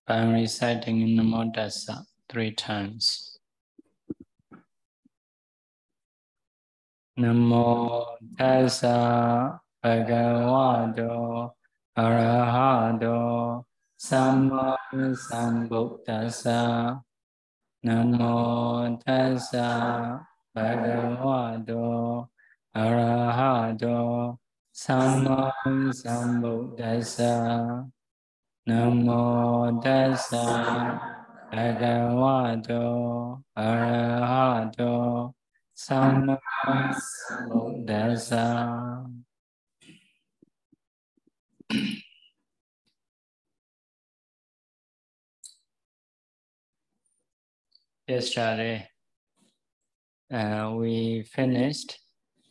by reciting Namo Tassa 3 times. Namo Tassa Bhagavato Arahato Samma Sambuddhassa. Namo Tassa Bhagavato Arahato Samma Sambuddhassa. Namo Tassa Bhagavato Arahato Samma Sambuddhassa. Yesterday, we finished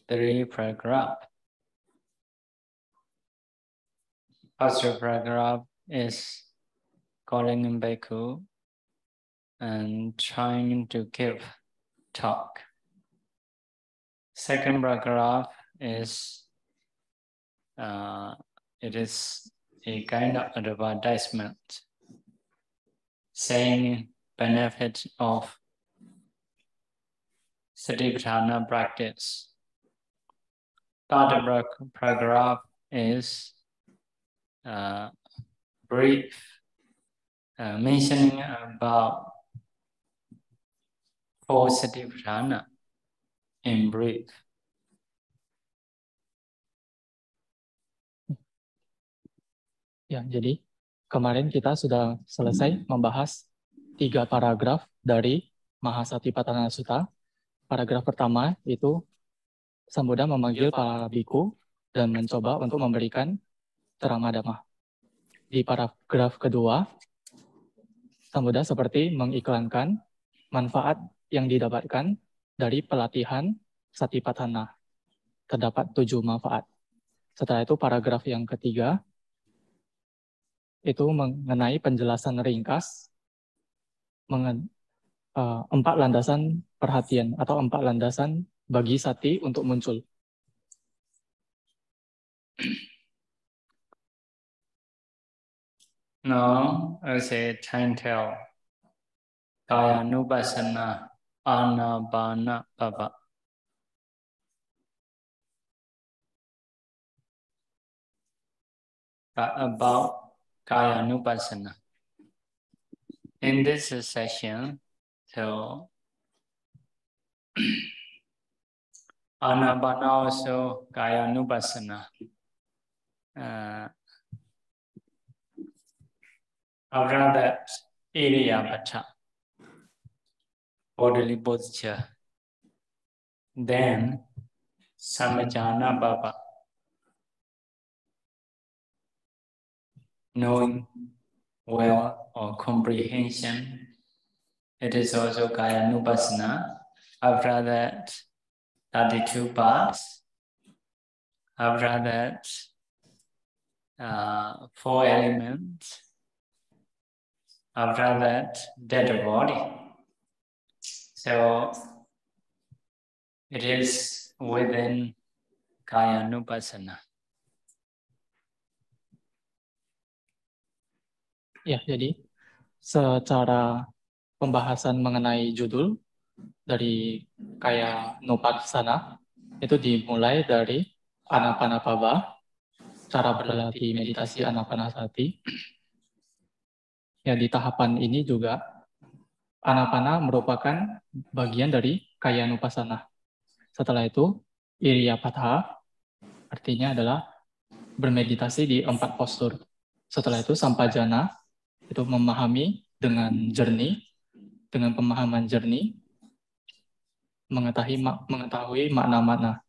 3 paragraphs. First paragraph is calling in Bhikkhu and trying to give talk. Second paragraph is it is a kind of advertisement saying benefit of Satipatthana practice. Third paragraph is brief mentioning about 4 Satipatthana in brief. Ya, jadi kemarin kita sudah selesai membahas 3 paragraf dari Mahasatipatthana Sutta. Paragraf pertama itu Sang Buddha memanggil para biku dan mencoba untuk memberikan ceramah Dhamma. Di paragraf kedua, Sang Buddha seperti mengiklankan manfaat yang didapatkan dari pelatihan Satipatthana. Terdapat 7 manfaat. Setelah itu paragraf yang ketiga itu mengenai penjelasan ringkas 4 landasan perhatian atau 4 landasan bagi sati untuk muncul. Now, as a title, Kayanupassana Anapana Bhava. About Kayanupassana. In this session, so Anapana also Kayanupassana. After that, Iriyabhata, bodily posture. Then, Samajana Bhava, knowing well or comprehension. It is also Kayanupassana. After that, 32 parts. After that, 4 elements. After that, dead body. So, it is within Kayanupassana. Ya, jadi secara pembahasan mengenai judul dari Kayanupassana itu dimulai dari Anapanabhava, cara berlatih meditasi Anapanasati. Ya, di tahapan ini juga Anapana merupakan bagian dari Kayanupassana. Setelah itu Iriyapatha artinya adalah bermeditasi di 4 postur. Setelah itu Sampajana itu memahami dengan jernih, dengan pemahaman jernih, mengetahui makna-makna.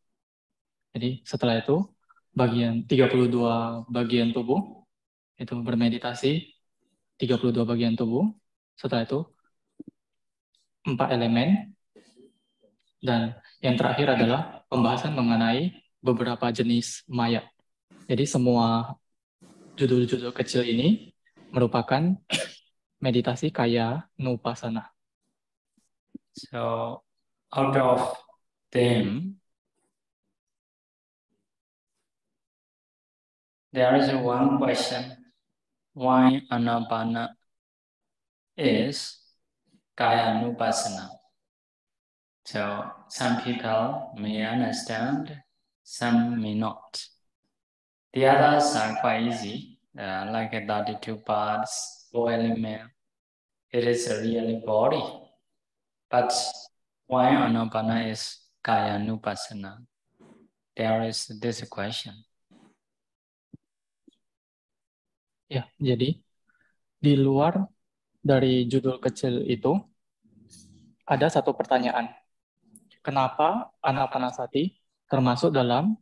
Jadi setelah itu 32 bagian tubuh itu bermeditasi 32 bagian tubuh. Setelah itu 4 elemen, dan yang terakhir adalah pembahasan mengenai beberapa jenis maya. Jadi semua judul-judul kecil ini merupakan meditasi Kayanupassana. So, out of them, there is one question: why Anapana is Kaya Nupassana. So some people may understand, some may not. The others are quite easy, like 32 parts, 4 elements. It is a real body. But why Anapana is Kaya Nupassana? There is this question. Ya, jadi di luar dari judul kecil itu ada satu pertanyaan. Kenapa Anapanasati termasuk dalam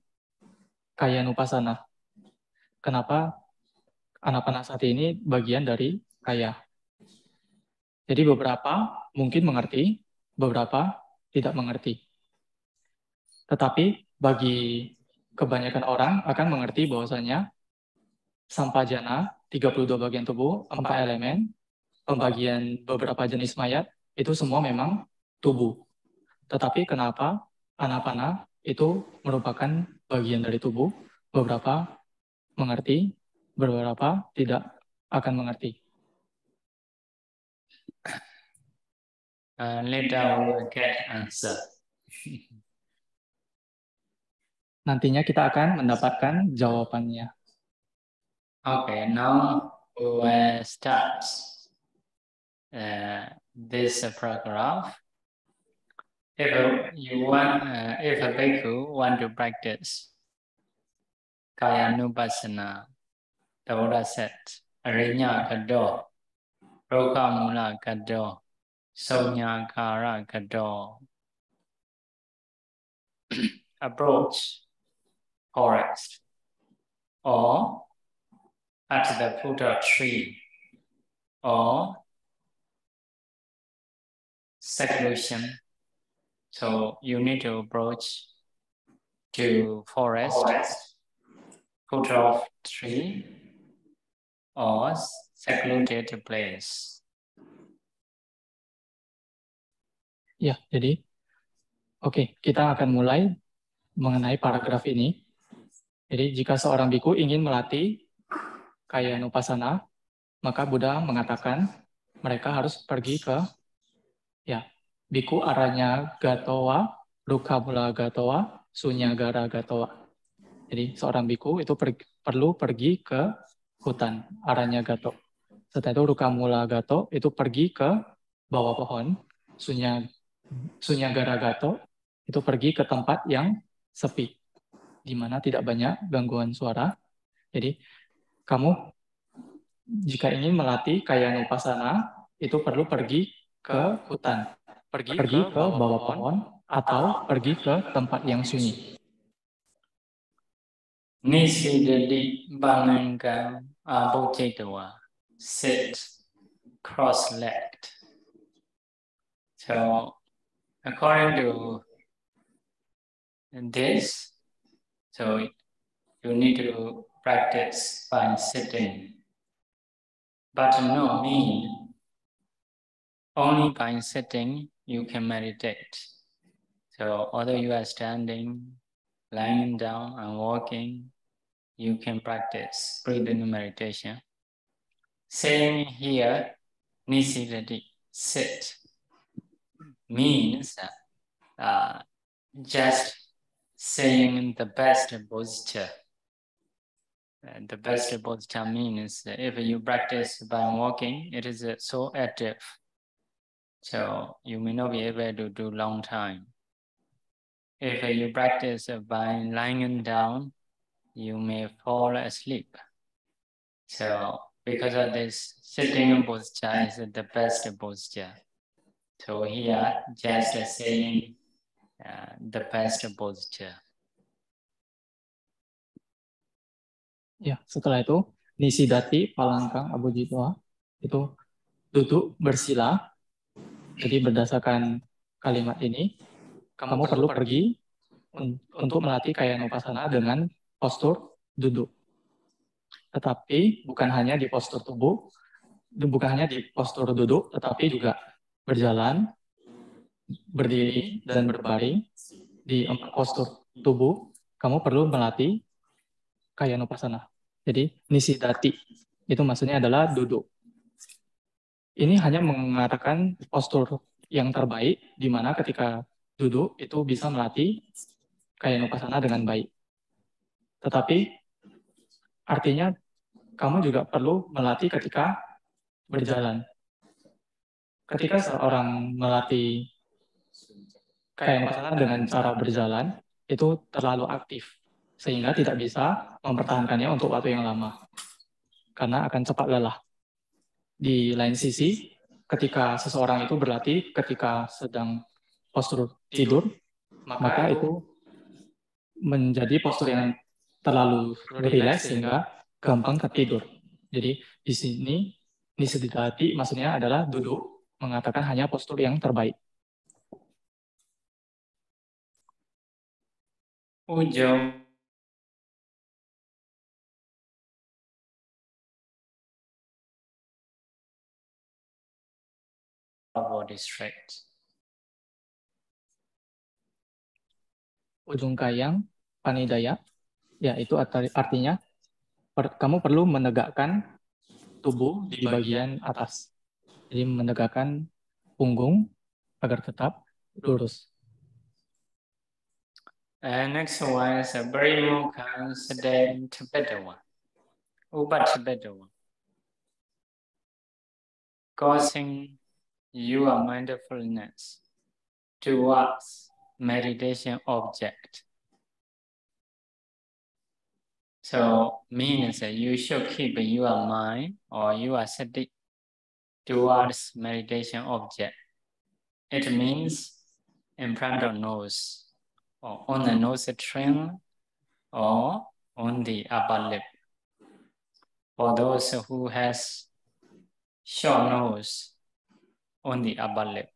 Kaya Nupassana? Kenapa Anapanasati ini bagian dari Kaya? Jadi beberapa mungkin mengerti, beberapa tidak mengerti. Tetapi bagi kebanyakan orang akan mengerti bahwasanya Sampajana, 32 bagian tubuh, 4 elemen, pembagian beberapa jenis mayat, itu semua memang tubuh. Tetapi kenapa Anapana itu merupakan bagian dari tubuh, beberapa mengerti, beberapa tidak akan mengerti. Later we will get answer. Nantinya kita akan mendapatkan jawabannya. Okay, now we will start this paragraph. If a bhikkhu want to practice Kaya Nupassana, the Buddha said, Arinya Kado, Rokamula Kado, Sonyakara Kado. Approach forest or at the foot of tree or seclusion. So you need to approach to forest, foot of tree or secluded place. Ya, jadi kita akan mulai mengenai paragraf ini. Jadi jika seorang biku ingin melatih Kaya Nupassana, maka Buddha mengatakan mereka harus pergi ke biku Aranya Gatowa, Rukamula Gatowa, Sunyagara Gatowa. Jadi seorang biku itu perlu pergi ke hutan Aranya Gato. Setelah itu Rukamula Gato itu pergi ke bawah pohon, Sunyagara Gato itu pergi ke tempat yang sepi, di mana tidak banyak gangguan suara. Jadi kamu jika ingin melatih Kaya Nupassana itu perlu pergi ke hutan, pergi ke bawah pohon, atau pergi ke tempat yang sunyi. Nisidadi Banganga Abhujitawa, sit cross-legged. So according to this, so you need to practice by sitting. But no mean only by sitting you can meditate. So although you are standing, lying down and walking, you can practice breathing meditation. Saying here, Nisidati, sit, means just saying the best posture. The best posture means if you practice by walking, it is so active. So you may not be able to do long time. If you practice by lying down, you may fall asleep. So because of this, sitting posture is the best posture. So here, just saying the best posture. Ya, setelah itu Nisidati Palangkang Abhujitawa itu duduk bersila. Jadi berdasarkan kalimat ini, kamu perlu pergi untuk melatih Kaya Nupassana dengan postur duduk. Tetapi bukan hanya di postur tubuh, bukan hanya di postur duduk, tetapi juga berjalan, berdiri, dan berbaring di 4 postur tubuh. Kamu perlu melatih Kaya Nupassana. Jadi Nisidati itu maksudnya adalah duduk. ini hanya mengatakan postur yang terbaik, di mana ketika duduk itu bisa melatih kaya nukasana dengan baik. Tetapi artinya kamu juga perlu melatih ketika berjalan. Ketika seorang melatih kaya nukasana dengan cara berjalan, itu terlalu aktif, sehingga tidak bisa mempertahankannya untuk waktu yang lama, karena akan cepat lelah. Di lain sisi, ketika seseorang itu berlatih ketika sedang postur tidur, maka itu menjadi postur yang terlalu rileks sehingga gampang tertidur. Jadi di sini nisidati maksudnya adalah duduk, mengatakan hanya postur yang terbaik. Ujung body straight. Ujung kayang, panidaya, ya itu artinya kamu perlu menegakkan tubuh di bagian atas. Jadi menegakkan punggung agar tetap lurus. And next one is Barimukha Sadam Tibedawa. Ubat Tibedawa. Causing your mindfulness towards meditation object. So means you should keep your mind or your sati towards meditation object. It means in front of nose, or on the nose trim, or on the upper lip. For those who has short nose, on the upper lip.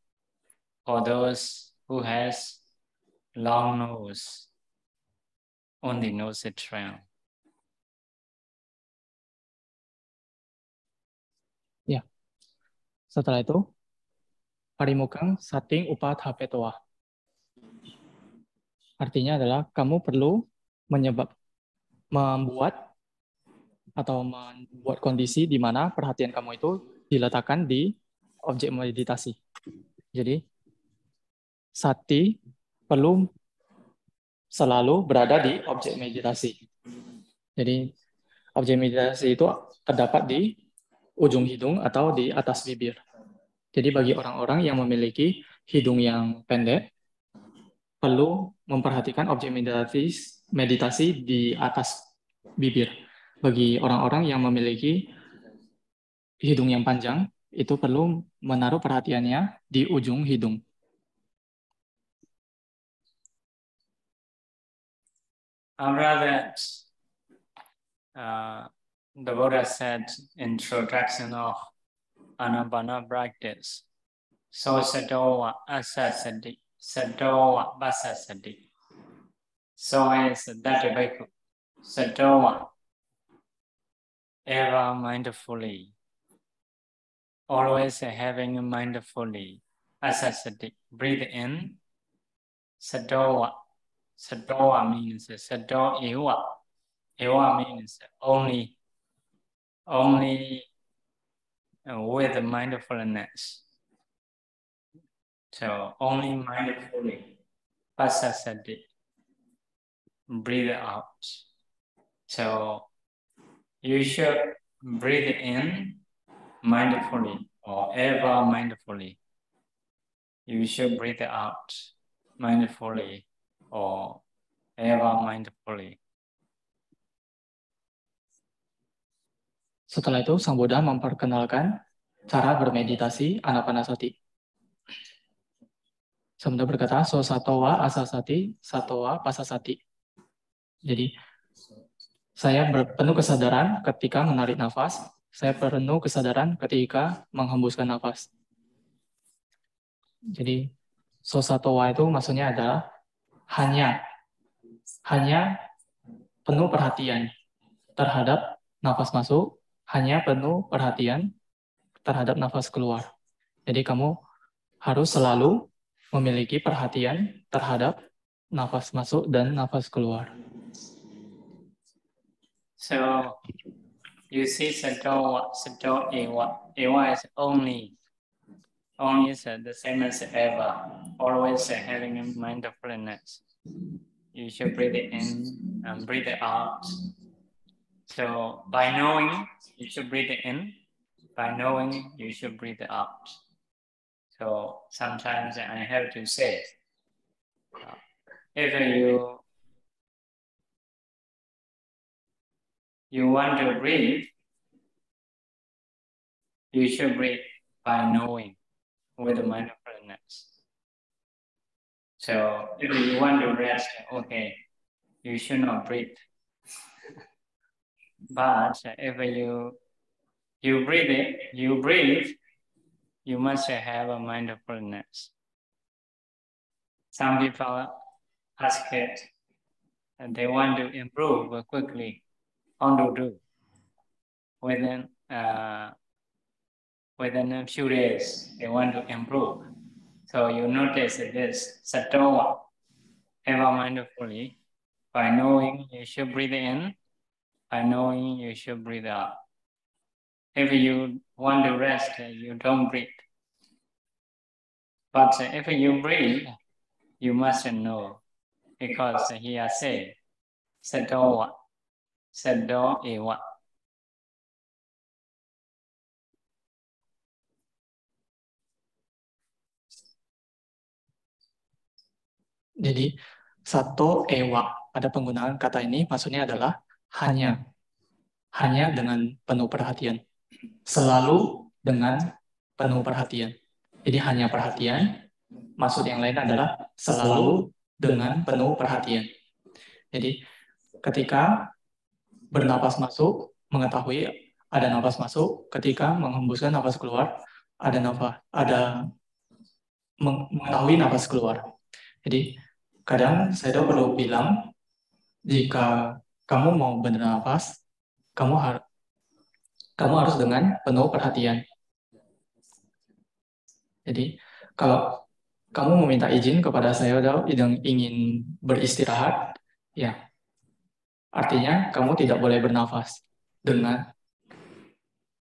For those who has long nose, on the nose trim. Ya. Setelah itu, parimukang sating upatapetoa. Artinya adalah kamu perlu membuat kondisi di mana perhatian kamu itu diletakkan di objek meditasi. Jadi, sati perlu selalu berada di objek meditasi. Jadi, objek meditasi itu terdapat di ujung hidung atau di atas bibir. Jadi, bagi orang-orang yang memiliki hidung yang pendek, perlu memperhatikan objek meditasi di atas bibir. Bagi orang-orang yang memiliki hidung yang panjang, itu perlu menaruh perhatiannya di ujung hidung. After that, the Buddha said introduction of Anapana practice. So Sadowa Asasati, Sadowa Basasati. So is that bhikkhu. Sadowa, ever mindfully, always having mindfully, Asasati, breathe in. Sadowa, Sadowa means Sado Ewa. Ewa means only with mindfulness. So only mindfully, Pasasati, breathe out. So you should breathe in mindfully or ever mindfully. You should breathe out mindfully or ever mindfully. Setelah itu, Sang Buddha memperkenalkan cara bermeditasi Anapanasati. Sang Buddha berkata, so satowa asasati, satowa pasasati. Jadi, saya penuh kesadaran ketika menarik nafas, saya penuh kesadaran ketika menghembuskan nafas. Jadi, so satowa itu maksudnya adalah hanya penuh perhatian terhadap nafas masuk, hanya penuh perhatian terhadap nafas keluar. Jadi kamu harus selalu memiliki perhatian terhadap nafas masuk dan nafas keluar. So You see Sato Ewa. Ewa is only. Only is the same as ever. Always having a mindfulness. You should breathe it in and breathe it out. So by knowing, you should breathe it in. By knowing, you should breathe it out. So sometimes I have to say, if you want to breathe, you should breathe by knowing with mindfulness. So if you want to rest, okay, you should not breathe. But if you breathe, you must have a mindfulness. Some people ask it, and they want to improve quickly. How to do? Within a few days, they want to improve. So you notice this Sato, ever mindfully. By knowing, you should breathe in. By knowing, you should breathe out. If you want to rest, you don't breathe. But if you breathe, you must know, because here say, Sato Ewa. Jadi Sato Ewa pada penggunaan kata ini maksudnya adalah hanya dengan penuh perhatian, selalu dengan penuh perhatian. Jadi hanya perhatian, maksud yang lain adalah selalu dengan penuh perhatian. Jadi ketika bernapas masuk, mengetahui ada nafas masuk, ketika menghembuskan nafas keluar, mengetahui nafas keluar. Jadi kadang saya perlu bilang, jika kamu mau bernafas, kamu harus dengan penuh perhatian. Jadi kalau kamu meminta izin kepada saya yang ingin beristirahat, ya artinya kamu tidak boleh bernafas dengan,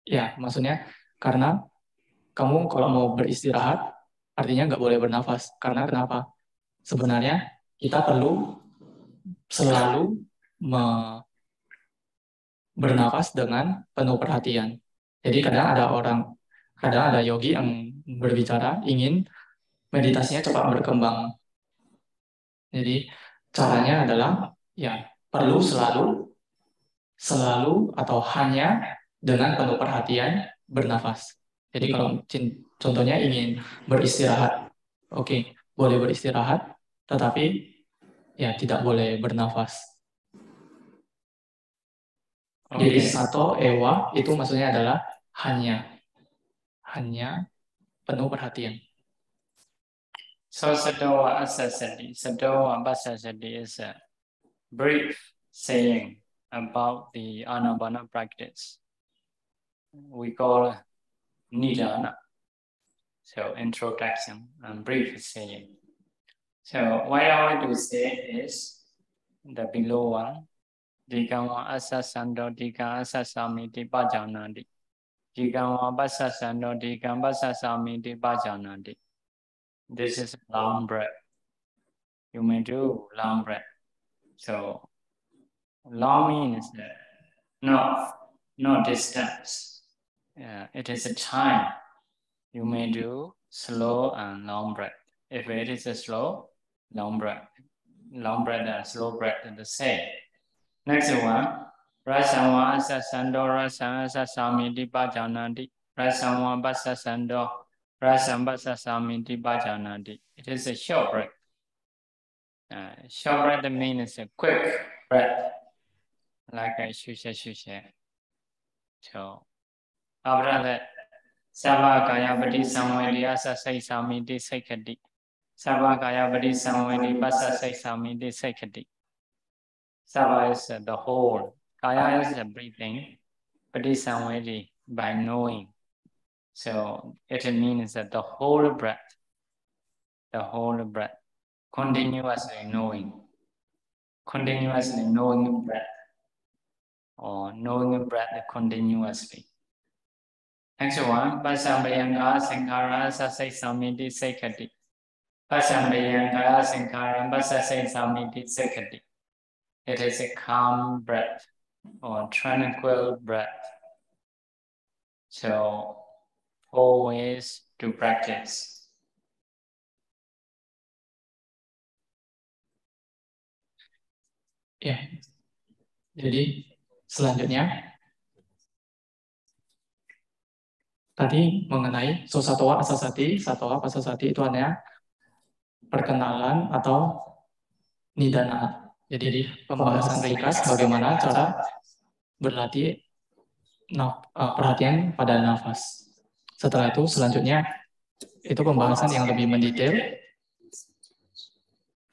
ya maksudnya karena kamu kalau mau beristirahat, artinya nggak boleh bernafas. Karena kenapa? Sebenarnya kita perlu selalu bernafas dengan penuh perhatian. Jadi kadang ada yogi yang berbicara ingin meditasinya cepat berkembang. Jadi caranya adalah ya perlu selalu atau hanya dengan penuh perhatian bernafas. Jadi kalau contohnya ingin beristirahat, oke, boleh beristirahat, tetapi ya tidak boleh bernafas. Jadi Sato Ewa itu maksudnya adalah hanya penuh perhatian. So Sato Asasati, Sato Abasasati is a brief saying about the Anapana practice. We call Nidana. So introduction and brief saying. So what I want to say is the below one. Dikama asasando dika asasamiti pajanandi. Dikama basasando dika basasamiti pajanandi. This is long breath. You may do long breath. So long means no distance. It is a time. You may do slow and long breath. If it is a slow, long breath and slow breath are the same. Next one, Rasawa asasando rasa asasamiti pajanandi. Rasawa basasando rasam basasamiti pajanandi. It is a short breath. Short breath means a quick breath, like a shusha. So after that, Sava kaya pati samvedi asa sai samiti saikati. Sava kaya pati samvedi basa sai samiti saikati. Sava is the whole. Kaya is the breathing. Pati samvedi by knowing. So it means that the whole breath. Continuously knowing. Continuously knowing breath. or knowing the breath continuously. Next one, Pasambayanga Sankara Sasai Samiti Sekati. Pasambayanga Sankara Sasai Samiti Sekati. It is a calm breath or tranquil breath. So, 4 ways to practice. Ya, jadi selanjutnya tadi mengenai Sosatowa Asasati, Satowa Pasasati itu hanya perkenalan atau nidana. Jadi pembahasan ringkas bagaimana cara berlatih perhatian pada nafas. Setelah itu selanjutnya itu pembahasan yang lebih mendetail.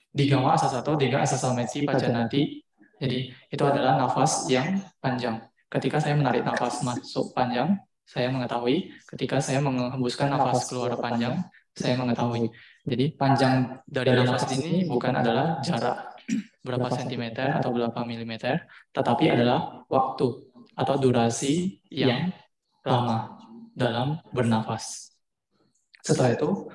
Digawa asasato, diga asasameti pajanati. Jadi itu adalah nafas yang panjang. Ketika saya menarik nafas masuk panjang, saya mengetahui. Ketika saya menghembuskan nafas keluar panjang, saya mengetahui. Jadi panjang dari nafas ini bukan adalah jarak berapa sentimeter atau berapa milimeter, tetapi adalah waktu atau durasi yang lama dalam bernafas. Setelah itu,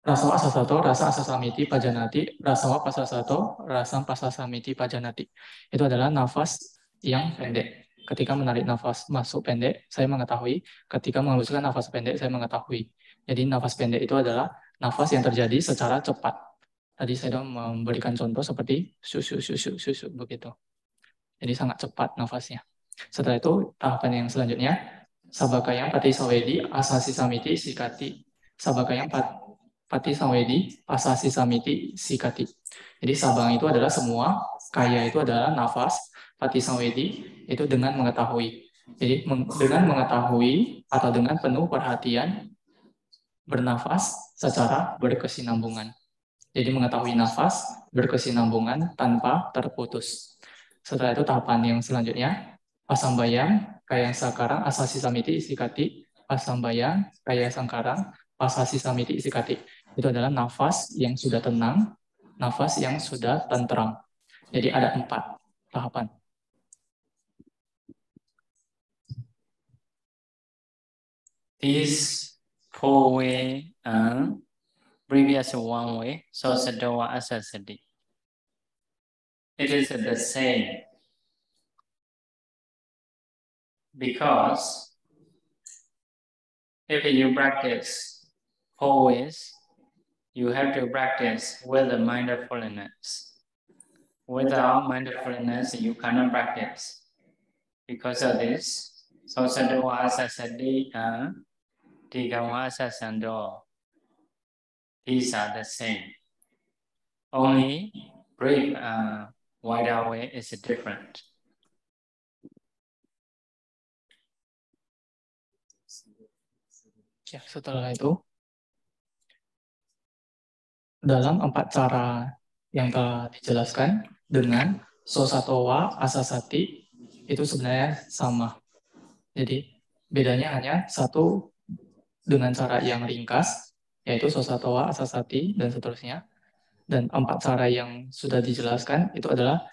rasawa asasato, rasa asasamiti pajanati, rasawa pasasato, rasa pasasamiti pajanati. Itu adalah nafas yang pendek. Ketika menarik nafas masuk pendek, saya mengetahui. Ketika menghembuskan nafas pendek, saya mengetahui. Jadi nafas pendek itu adalah nafas yang terjadi secara cepat. Tadi saya sudah memberikan contoh seperti susu begitu. Jadi sangat cepat nafasnya. Setelah itu, tahapan yang selanjutnya, sabakayang pati sawedi asasi samiti sikati. Sabakayang pati sawedi asasi samiti sikati. Jadi sabang itu adalah semua, kaya itu adalah nafas, pati sawedi itu dengan mengetahui. Jadi dengan mengetahui atau dengan penuh perhatian bernafas secara berkesinambungan. Jadi mengetahui nafas berkesinambungan tanpa terputus. Setelah itu tahapan yang selanjutnya, pasambayang, kaya sakarang, asasi samiti isikati, pasambayang, kaya sangkarang, asasi samiti isikati. Itu adalah nafas yang sudah tenang, nafas yang sudah tentram. Jadi ada 4 tahapan. These 4 ways previous 1 way, so Sadawa Asasati. It is the same because if you practice 4 ways, you have to practice with the mindfulness. Without mindfulness, you cannot practice. Because of this, so Sadawa Asasati and Digawa Asasando, these are the same. Only brief wider way is different. Ya, setelah itu, dalam 4 cara yang telah dijelaskan dengan Sosatowa Asasati itu sebenarnya sama. Jadi bedanya hanya satu dengan cara yang ringkas, yaitu Sosatowa Asasati dan seterusnya. Dan 4 cara yang sudah dijelaskan itu adalah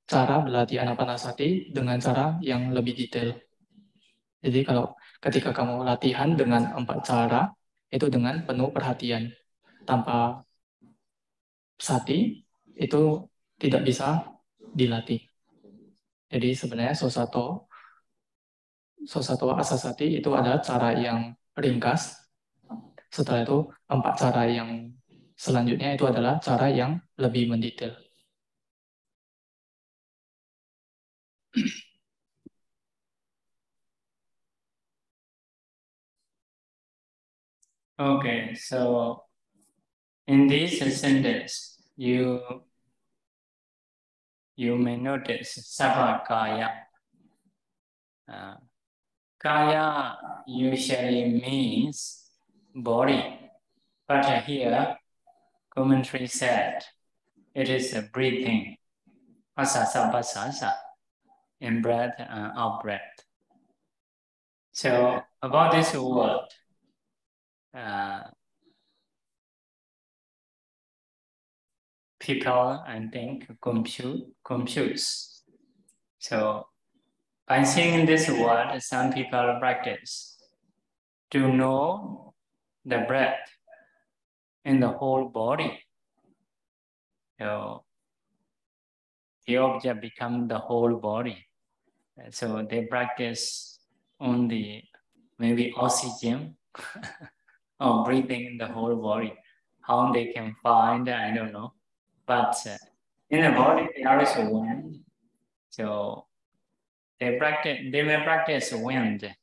cara berlatih Anapanasati dengan cara yang lebih detail. Jadi kalau ketika kamu latihan dengan 4 cara, itu dengan penuh perhatian. Tanpa sati, itu tidak bisa dilatih. Jadi sebenarnya Sosatowa Asasati itu adalah cara yang ringkas. Setelah itu 4 cara yang selanjutnya itu adalah cara yang lebih mendetail. Okay, so in this sentence, you may notice Sabakaya. Kaya usually means body, but here commentary said it is a breathing, asasa in breath and out breath. So about this word, people I think confuse. So by seeing this word, some people practice to know the breath in the whole body. So the object becomes the whole body. So they practice only maybe oxygen or breathing in the whole body. How they can find, I don't know. But in the body, there is wind. So they may practice wind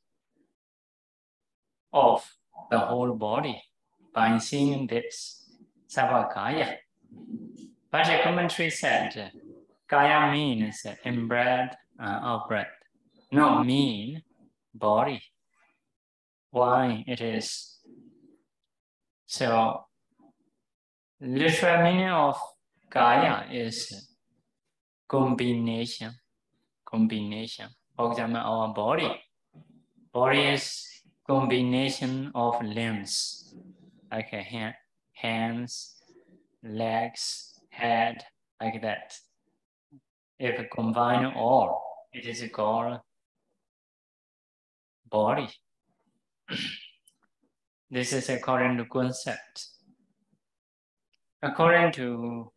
of the whole body by seeing this Sabakaya. But the commentary said, Kaya means in-breath or breath, not mean body. Why it is? So, literal meaning of Kaya is combination. For example, our body. Body is combination of limbs, like hands, legs, head, like that. If we combine all, it is called body. This is according to concept. According to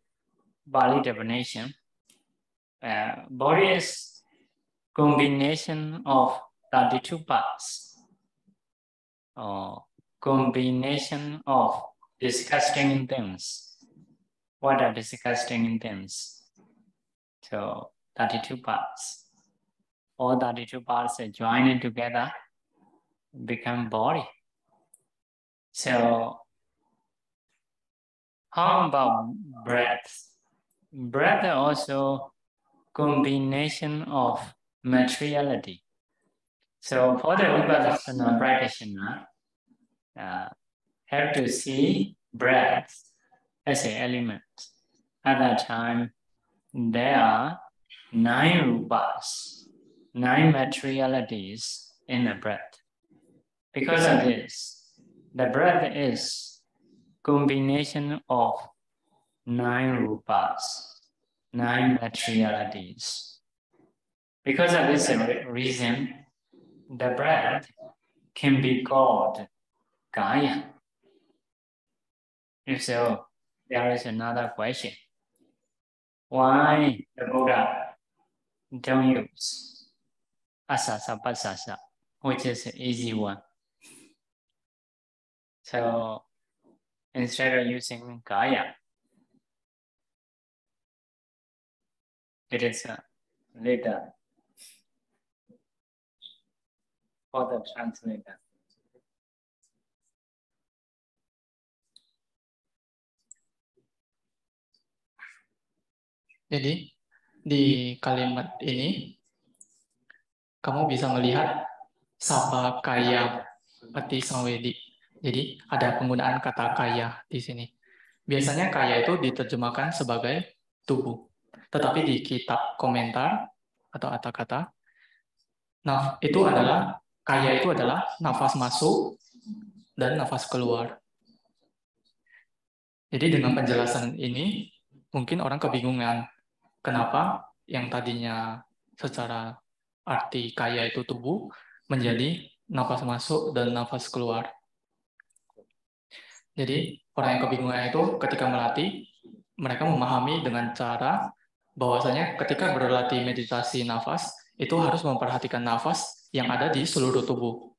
Bali definition, body is combination of 32 parts, or combination of disgusting things. What are disgusting things? So 32 parts. All 32 parts are joined together, become body. So how about breath? Breath also combination of materiality. So for the Vipassana practitioner, have to see breath as an element. At that time, there are 9 rupas, 9 materialities in the breath. Because of this, the breath is combination of 9 rupas, 9 materialities. Because of this reason, the breath can be called Kaya. If so, there is another question. Why the Buddha don't use Asasa Pasasa, which is an easy one? So instead of using Kaya, it is later for the translator. Jadi di kalimat ini kamu bisa melihat Sabakaya Pati Samvedi. Jadi ada penggunaan kata kaya di sini. Biasanya kaya itu diterjemahkan sebagai tubuh. Tetapi di kitab komentar atau kata-kata, kaya itu adalah nafas masuk dan nafas keluar. Jadi dengan penjelasan ini, mungkin orang kebingungan. Kenapa yang tadinya secara arti kaya itu tubuh, menjadi nafas masuk dan nafas keluar. Jadi orang yang kebingungan itu ketika melatih, mereka memahami dengan cara bahwasanya ketika berlatih meditasi nafas, itu harus memperhatikan nafas yang ada di seluruh tubuh.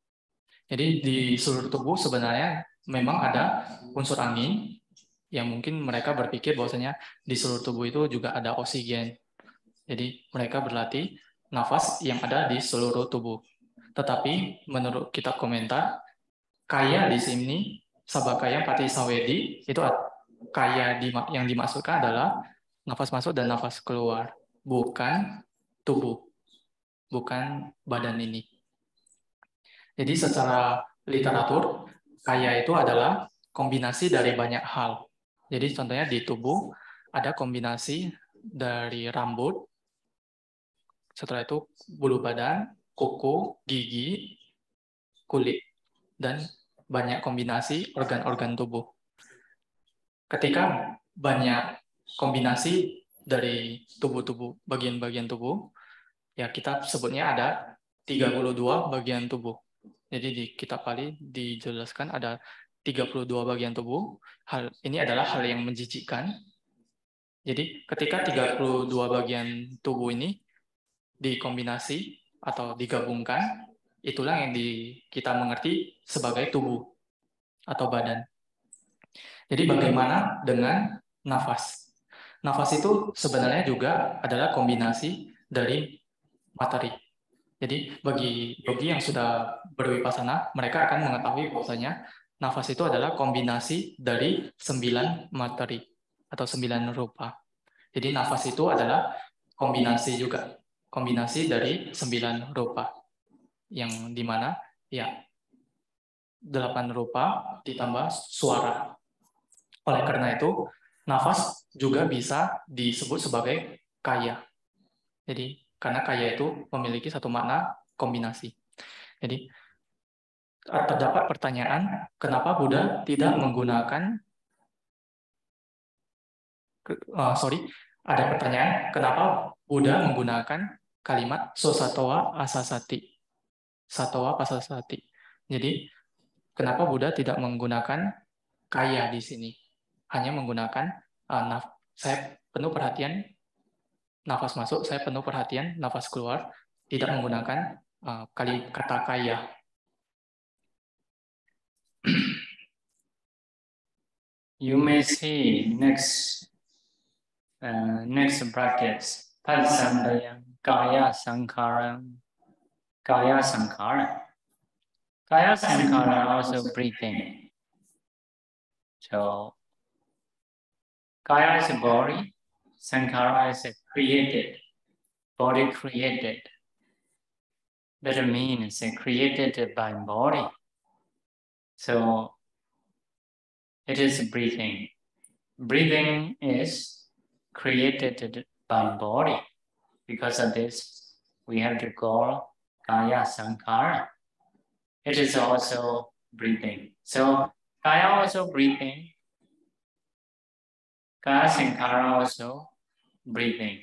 Jadi di seluruh tubuh sebenarnya memang ada unsur angin, yang mungkin mereka berpikir bahwasanya di seluruh tubuh itu juga ada oksigen. Jadi mereka berlatih nafas yang ada di seluruh tubuh. Tetapi menurut kitab komentar, kaya di sini, Sabakaya Pati Samvedi, itu kaya yang dimaksudkan adalah nafas masuk dan nafas keluar, bukan tubuh, bukan badan ini. Jadi secara literatur, kaya itu adalah kombinasi dari banyak hal. Jadi contohnya di tubuh ada kombinasi dari rambut, setelah itu bulu badan, kuku, gigi, kulit, dan banyak kombinasi organ-organ tubuh. Ketika banyak kombinasi dari bagian-bagian tubuh, ya kita sebutnya ada 32 bagian tubuh. Jadi di kitab Pali dijelaskan ada 32 bagian tubuh. Hal ini adalah hal yang menjijikkan. Jadi ketika 32 bagian tubuh ini dikombinasi atau digabungkan, itulah yang kita mengerti sebagai tubuh atau badan. Jadi bagaimana dengan nafas? Nafas itu sebenarnya juga adalah kombinasi dari materi. Jadi bagi yang sudah berwipasana, mereka akan mengetahui bahwasanya nafas itu adalah kombinasi dari 9 materi atau 9 rupa. Jadi nafas itu adalah kombinasi juga, kombinasi dari 9 rupa, yang dimana ya 8 rupa ditambah suara. Oleh karena itu, nafas juga bisa disebut sebagai kaya. Jadi, karena kaya itu memiliki satu makna kombinasi. Jadi, terdapat pertanyaan, kenapa Buddha tidak menggunakan, ada pertanyaan, kenapa Buddha menggunakan kalimat sosatowa asasati. Satowa pasasati. Jadi, kenapa Buddha tidak menggunakan kaya di sini? Hanya menggunakan saya penuh perhatian nafas masuk, saya penuh perhatian nafas keluar, tidak menggunakan kata kaya. You may see next brackets, Padsambayam, Kaya Sankhara. Kaya Sankhara. Kaya Sankhara also breathing. So, Kaya is a body, Sankhara is a created, body created. That means created by body. So, it is breathing. Breathing is created by body. Because of this, we have to call Kaya Sankhara. It is also breathing. So, Kaya also breathing. Kaya Sankhara also breathing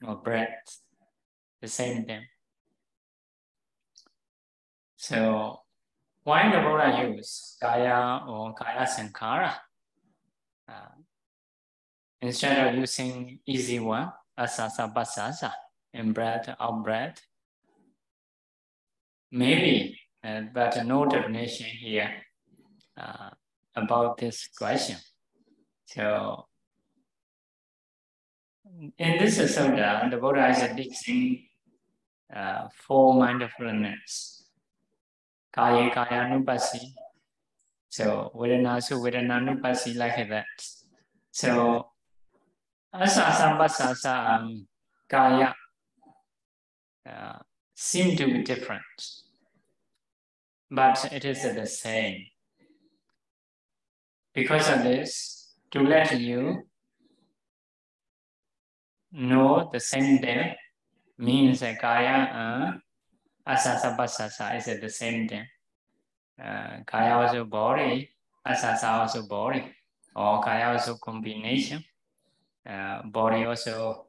or breath. The same thing. So, why the Buddha use Kaya or Kaya Sankhara? Instead of using easy one, asasa basasa, in breath, out breath, maybe, but no definition here about this question. So, in this sutta, the Buddha is teaching 4 mindfulness. Kaya Kayanupassi. So, Vedanasu Vedananupassi like that. So, Asasambasasa Kaya seem to be different, but it is the same. Because of this, to let you know the same thing means that Kaya and Asasambasasa is the same thing. Kaya also body, Asasa also body, or Kaya also combination. Body also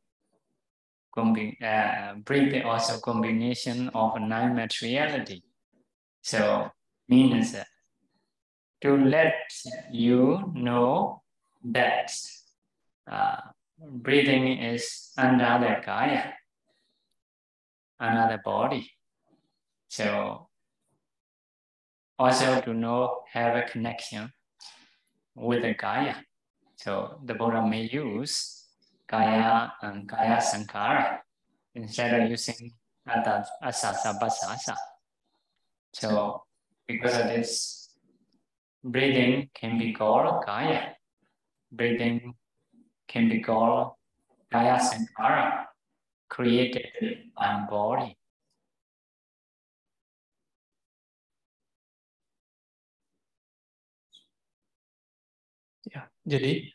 breathing also combination of 9 materiality. So means to let you know that breathing is another Kaya, another body. So also to know have a connection with the Kaya. So the Buddha may use Kaya and Kaya Sankhara instead of using Asasa Basasa. So because of this, breathing can be called Kaya. Breathing can be called Kaya Sankhara, created by body. Ya, jadi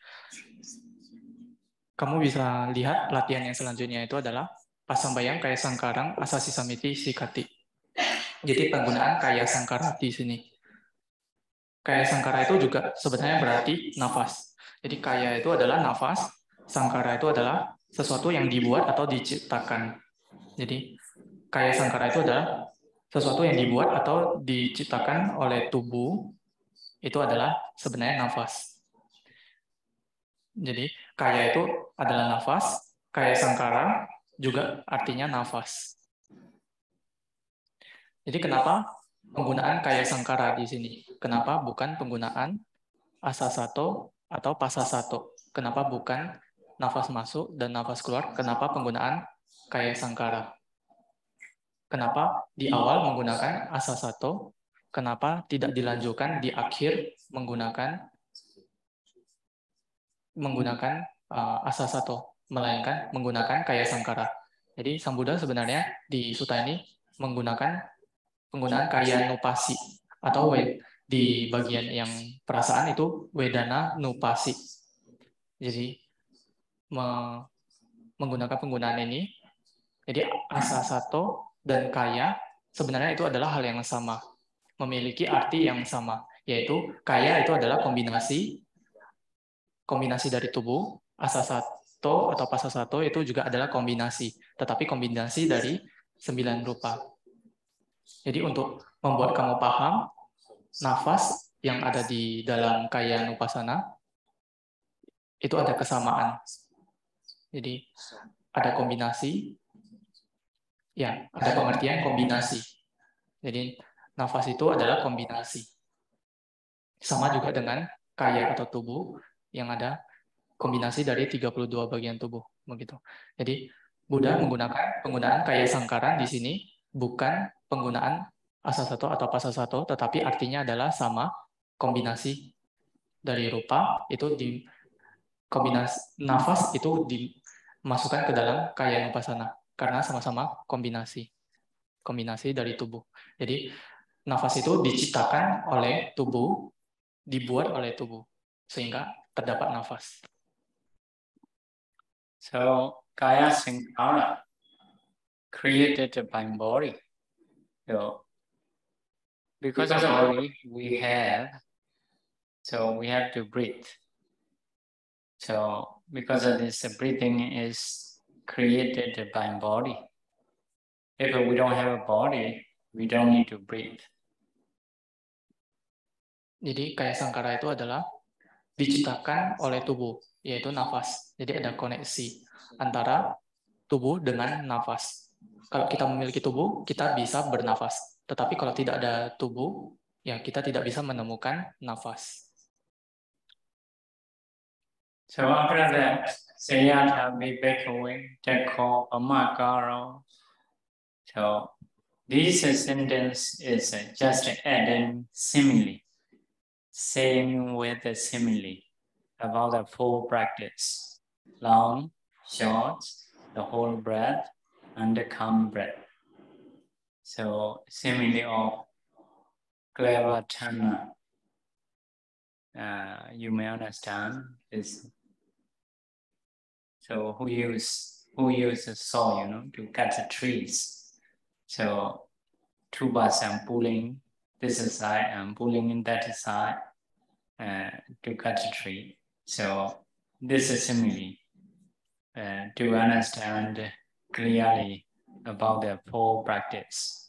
kamu bisa lihat latihan yang selanjutnya itu adalah Pasambayam Kaya Sangkarang Asasi Samiti Sikati. Jadi penggunaan Kaya Sangkara di sini. Kaya Sangkara itu juga sebenarnya berarti nafas. Jadi Kaya itu adalah nafas, Sangkara itu adalah sesuatu yang dibuat atau diciptakan. Jadi kaya sangkara itu adalah sesuatu yang dibuat atau diciptakan oleh tubuh, itu adalah sebenarnya nafas. Jadi kaya itu adalah nafas, kaya sangkara juga artinya nafas. Jadi kenapa penggunaan kaya sangkara di sini? Kenapa bukan penggunaan asasato atau pasasato? Kenapa bukan nafas masuk dan nafas keluar? Kenapa penggunaan kaya sangkara? Kenapa di awal menggunakan asasato? Kenapa tidak dilanjutkan di akhir menggunakan asasato, melainkan menggunakan kaya sangkara? Jadi Sang Buddha sebenarnya di sutta ini menggunakan penggunaan kaya nupasi atau di bagian yang perasaan itu wedana nupasi. Jadi menggunakan penggunaan ini, jadi asasato dan kaya sebenarnya itu adalah hal yang sama, memiliki arti yang sama, yaitu kaya itu adalah kombinasi dari tubuh, asasato atau pasasato itu juga adalah kombinasi, tetapi kombinasi dari 9 rupa. Jadi untuk membuat kamu paham, nafas yang ada di dalam kaya nupasana itu ada kesamaan. Jadi ada kombinasi, ya ada pengertian kombinasi. Jadi nafas itu adalah kombinasi. Sama juga dengan kaya atau tubuh yang ada kombinasi dari 32 bagian tubuh, begitu. Jadi Buddha menggunakan penggunaan kaya sangkaran di sini bukan penggunaan asasato atau pasasato, tetapi artinya adalah sama, kombinasi dari rupa itu di kombinasi nafas itu dimasukkan ke dalam kaya nupasana karena sama-sama kombinasi dari tubuh. Jadi nafas itu diciptakan oleh tubuh, dibuat oleh tubuh sehingga terdapat nafas. So kaya sankara created by body. So because of body we have to breathe. So because of this, breathing is created by body. If we don't have a body, we don't need to breathe. Jadi kaya sangkara itu adalah diciptakan oleh tubuh, yaitu nafas. Jadi ada koneksi antara tubuh dengan nafas. Kalau kita memiliki tubuh, kita bisa bernafas. Tetapi kalau tidak ada tubuh, ya kita tidak bisa menemukan nafas. So after that, Seyata Vivekave Teko Amakaro. So this sentence is just adding simile, saying with a simile about the full practice. Long, short, the whole breath, and the calm breath. So simile of Clevatana, you may understand is so who use the saw, to cut the trees. So two bars I'm pulling this side and pulling in that side to cut the tree. So this is simile to understand clearly about the full practice.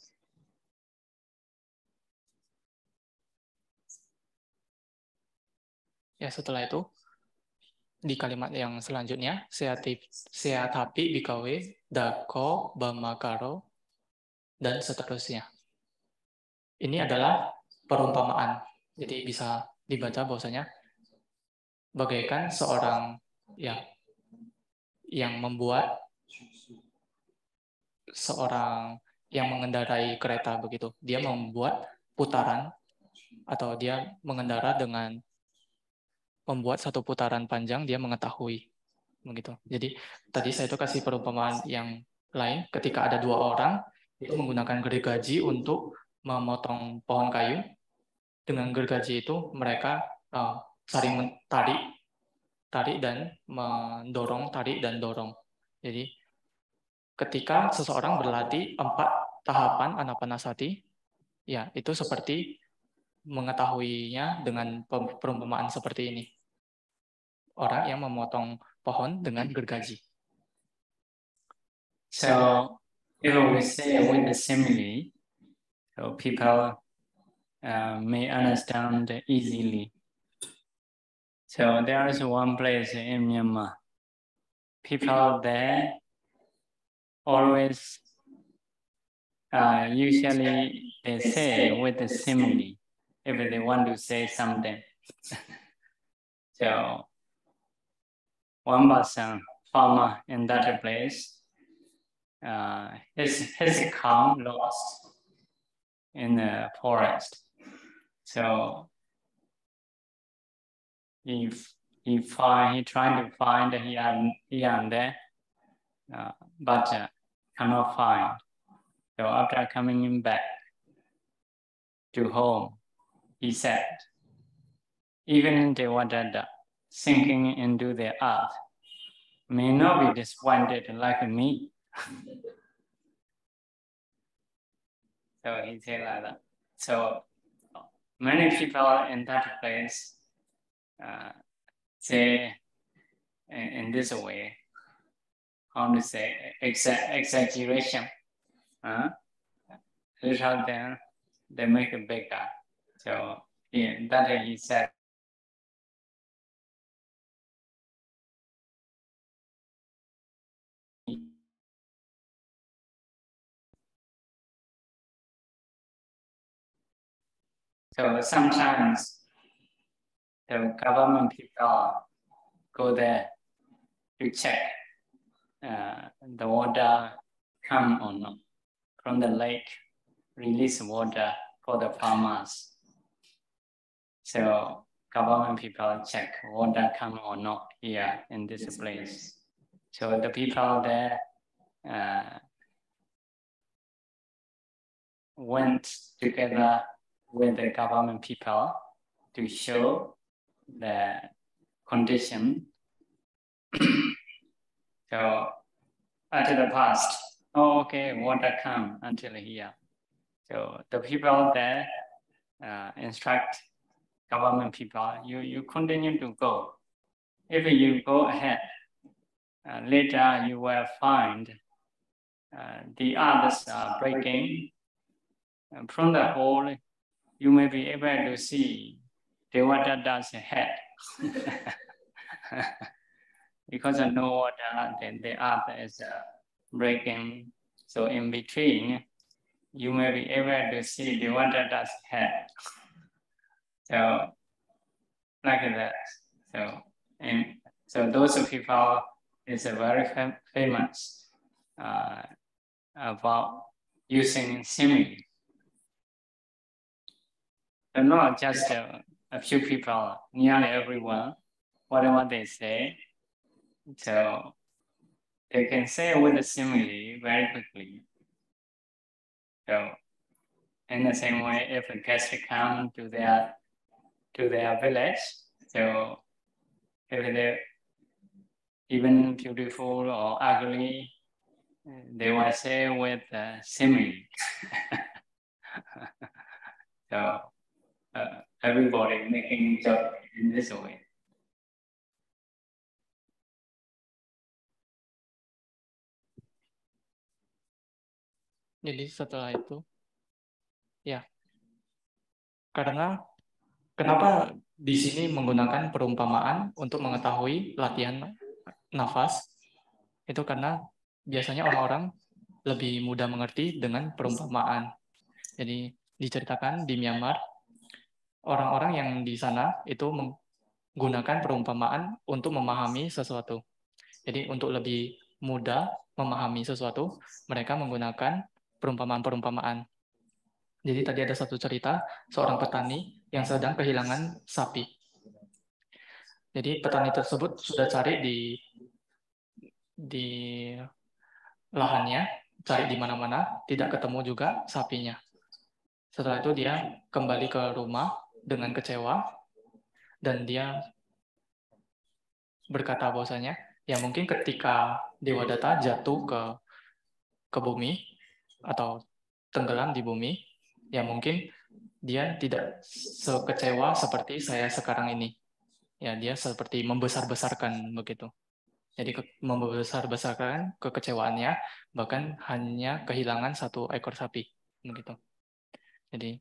Ya, setelah itu di kalimat yang selanjutnya, seatapi bikawe, dako, bamakaro, dan seterusnya. Ini adalah perumpamaan. Jadi bisa dibaca bahwasanya bagaikan seorang yang membuat seorang yang mengendarai kereta begitu. Dia membuat putaran atau dia mengendara dengan membuat satu putaran panjang, dia mengetahui begitu. Jadi tadi saya itu kasih perumpamaan yang lain ketika ada dua orang itu menggunakan gergaji untuk memotong pohon kayu. Dengan gergaji itu mereka saling tarik dan mendorong, tarik dan dorong. Jadi ketika seseorang berlatih 4 tahapan anapanasati, ya itu seperti mengetahuinya dengan perumpamaan seperti ini. Orang yang memotong pohon dengan gergaji. So if we say with the simile, so people may understand easily. So there is one place in Myanmar. People there always, usually they say with the simile if they want to say something. So one person, farmer in that place, his cow lost in the forest. So he tried to find here and there, but cannot find. So after coming back to home, he said, even the water sinking into the earth may not be disappointed like me. So he said like that. So many people in that place say in this way, how to say, exaggeration. Later then they make it bigger. So that he said. So sometimes the government people go there to check the water come or not from the lake, release water for the farmers. So government people check water come or not here in this place. So the people there went together with the government people to show the condition. So at the past, okay, water come until here. So the people there instruct government people, you continue to go. If you go ahead, later you will find the others are breaking. From the hole, you may be able to see the water does ahead. Because of no water, then the earth is breaking. So in between, you may be able to see the water does ahead. So like that. So those people is very famous about using simile. So not just a few people, nearly everyone, whatever they say. So they can say with the simile very quickly. So in the same way, if a guest come to their village, so if they're even beautiful or ugly, they will say with simile. So everybody making joke in this way. Jadi setelah itu, ya, karena kenapa di sini menggunakan perumpamaan untuk mengetahui latihan nafas, itu karena biasanya orang-orang lebih mudah mengerti dengan perumpamaan. Jadi diceritakan di Myanmar, orang-orang yang di sana itu menggunakan perumpamaan untuk memahami sesuatu. Jadi untuk lebih mudah memahami sesuatu, mereka menggunakan perumpamaan-perumpamaan. Jadi tadi ada satu cerita, seorang petani yang sedang kehilangan sapi. Jadi petani tersebut sudah cari di lahannya, cari di mana-mana, tidak ketemu juga sapinya. Setelah itu dia kembali ke rumah dengan kecewa, dan dia berkata bahwasanya, ya mungkin ketika Dewadatta jatuh ke bumi, atau tenggelam di bumi, ya mungkin dia tidak sekecewa seperti saya sekarang ini. Ya, dia seperti membesar-besarkan begitu. Jadi membesar-besarkan kekecewaannya, bahkan hanya kehilangan 1 ekor sapi, begitu. Jadi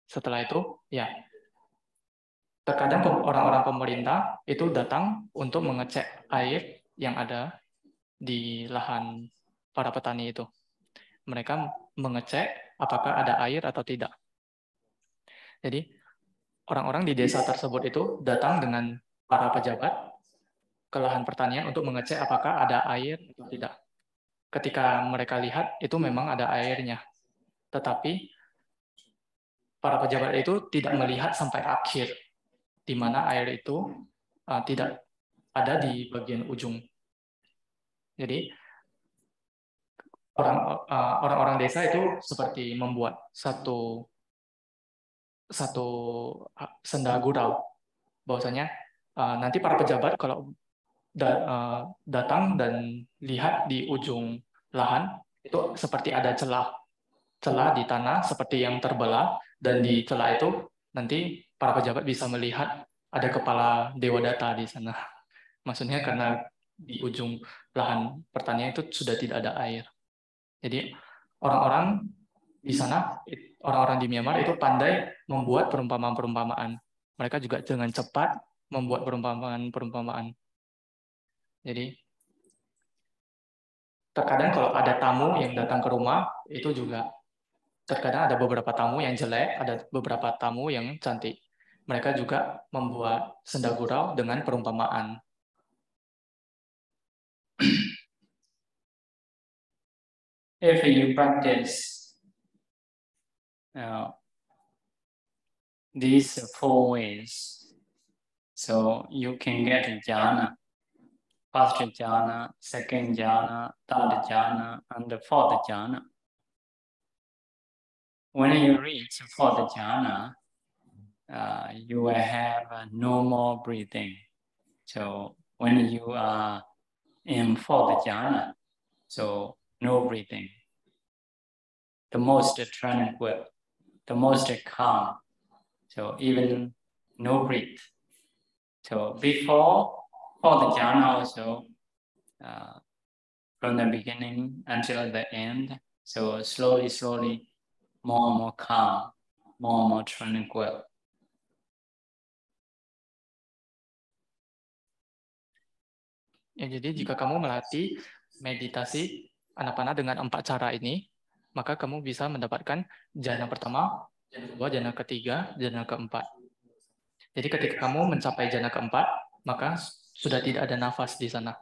setelah itu, ya, terkadang orang-orang pemerintah itu datang untuk mengecek air yang ada di lahan para petani itu. Mereka mengecek apakah ada air atau tidak. Jadi orang-orang di desa tersebut itu datang dengan para pejabat ke lahan pertanian untuk mengecek apakah ada air atau tidak. Ketika mereka lihat itu memang ada airnya, tetapi para pejabat itu tidak melihat sampai akhir, di mana air itu tidak ada di bagian ujung. Jadi orang-orang desa itu seperti membuat satu senda gurau, bahwasanya nanti para pejabat kalau datang dan lihat di ujung lahan itu seperti ada celah di tanah seperti yang terbelah, dan di celah itu nanti para pejabat bisa melihat ada kepala Dewadatta di sana. Maksudnya karena di ujung lahan pertanian itu sudah tidak ada air. Jadi orang-orang di sana, orang-orang di Myanmar itu pandai membuat perumpamaan-perumpamaan. Mereka juga dengan cepat membuat perumpamaan-perumpamaan. Jadi terkadang kalau ada tamu yang datang ke rumah, itu juga terkadang ada beberapa tamu yang jelek, ada beberapa tamu yang cantik. Mereka juga membuat senda gurau dengan perumpamaan. If you practice these 4 ways, so you can get jhana. First jhana, second jhana, third jhana, and the 4th jhana. When you reach 4th jhana, you will have no more breathing. So when you are in 4th jhana, so no breathing. The most tranquil, the most calm. So even no breath. So before 4th jhana also, from the beginning until the end, so slowly, more and more calm, more and more tranquil. Ya, jadi jika kamu melatih meditasi anapana dengan 4 cara ini, maka kamu bisa mendapatkan jhana pertama, jhana kedua, jhana ketiga, jhana keempat. Jadi ketika kamu mencapai jhana keempat, maka sudah tidak ada nafas di sana.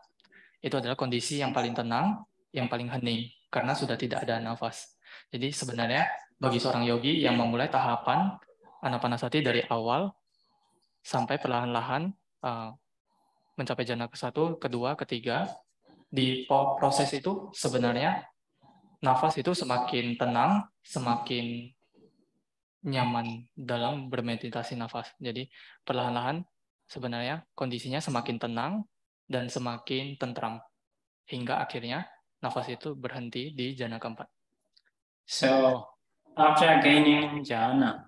Itu adalah kondisi yang paling tenang, yang paling hening, karena sudah tidak ada nafas. Jadi sebenarnya bagi seorang yogi yang memulai tahapan anapanasati dari awal sampai perlahan-lahan mencapai jhana ke-1, kedua, ketiga, di proses itu sebenarnya nafas itu semakin tenang, semakin nyaman dalam bermeditasi nafas. Jadi perlahan-lahan sebenarnya kondisinya semakin tenang dan semakin tentram, hingga akhirnya nafas itu berhenti di jhana keempat. So after gaining jhana,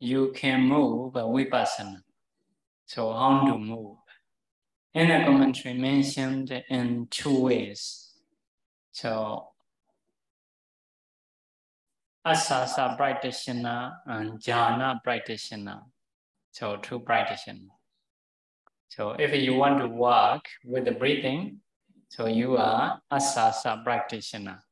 you can move vipassana. So how to move? In the commentary mentioned in 2 ways. So asasa practitioner and jhana practitioner. So 2 practitioners. So if you want to work with the breathing, so you are asasa practitioner.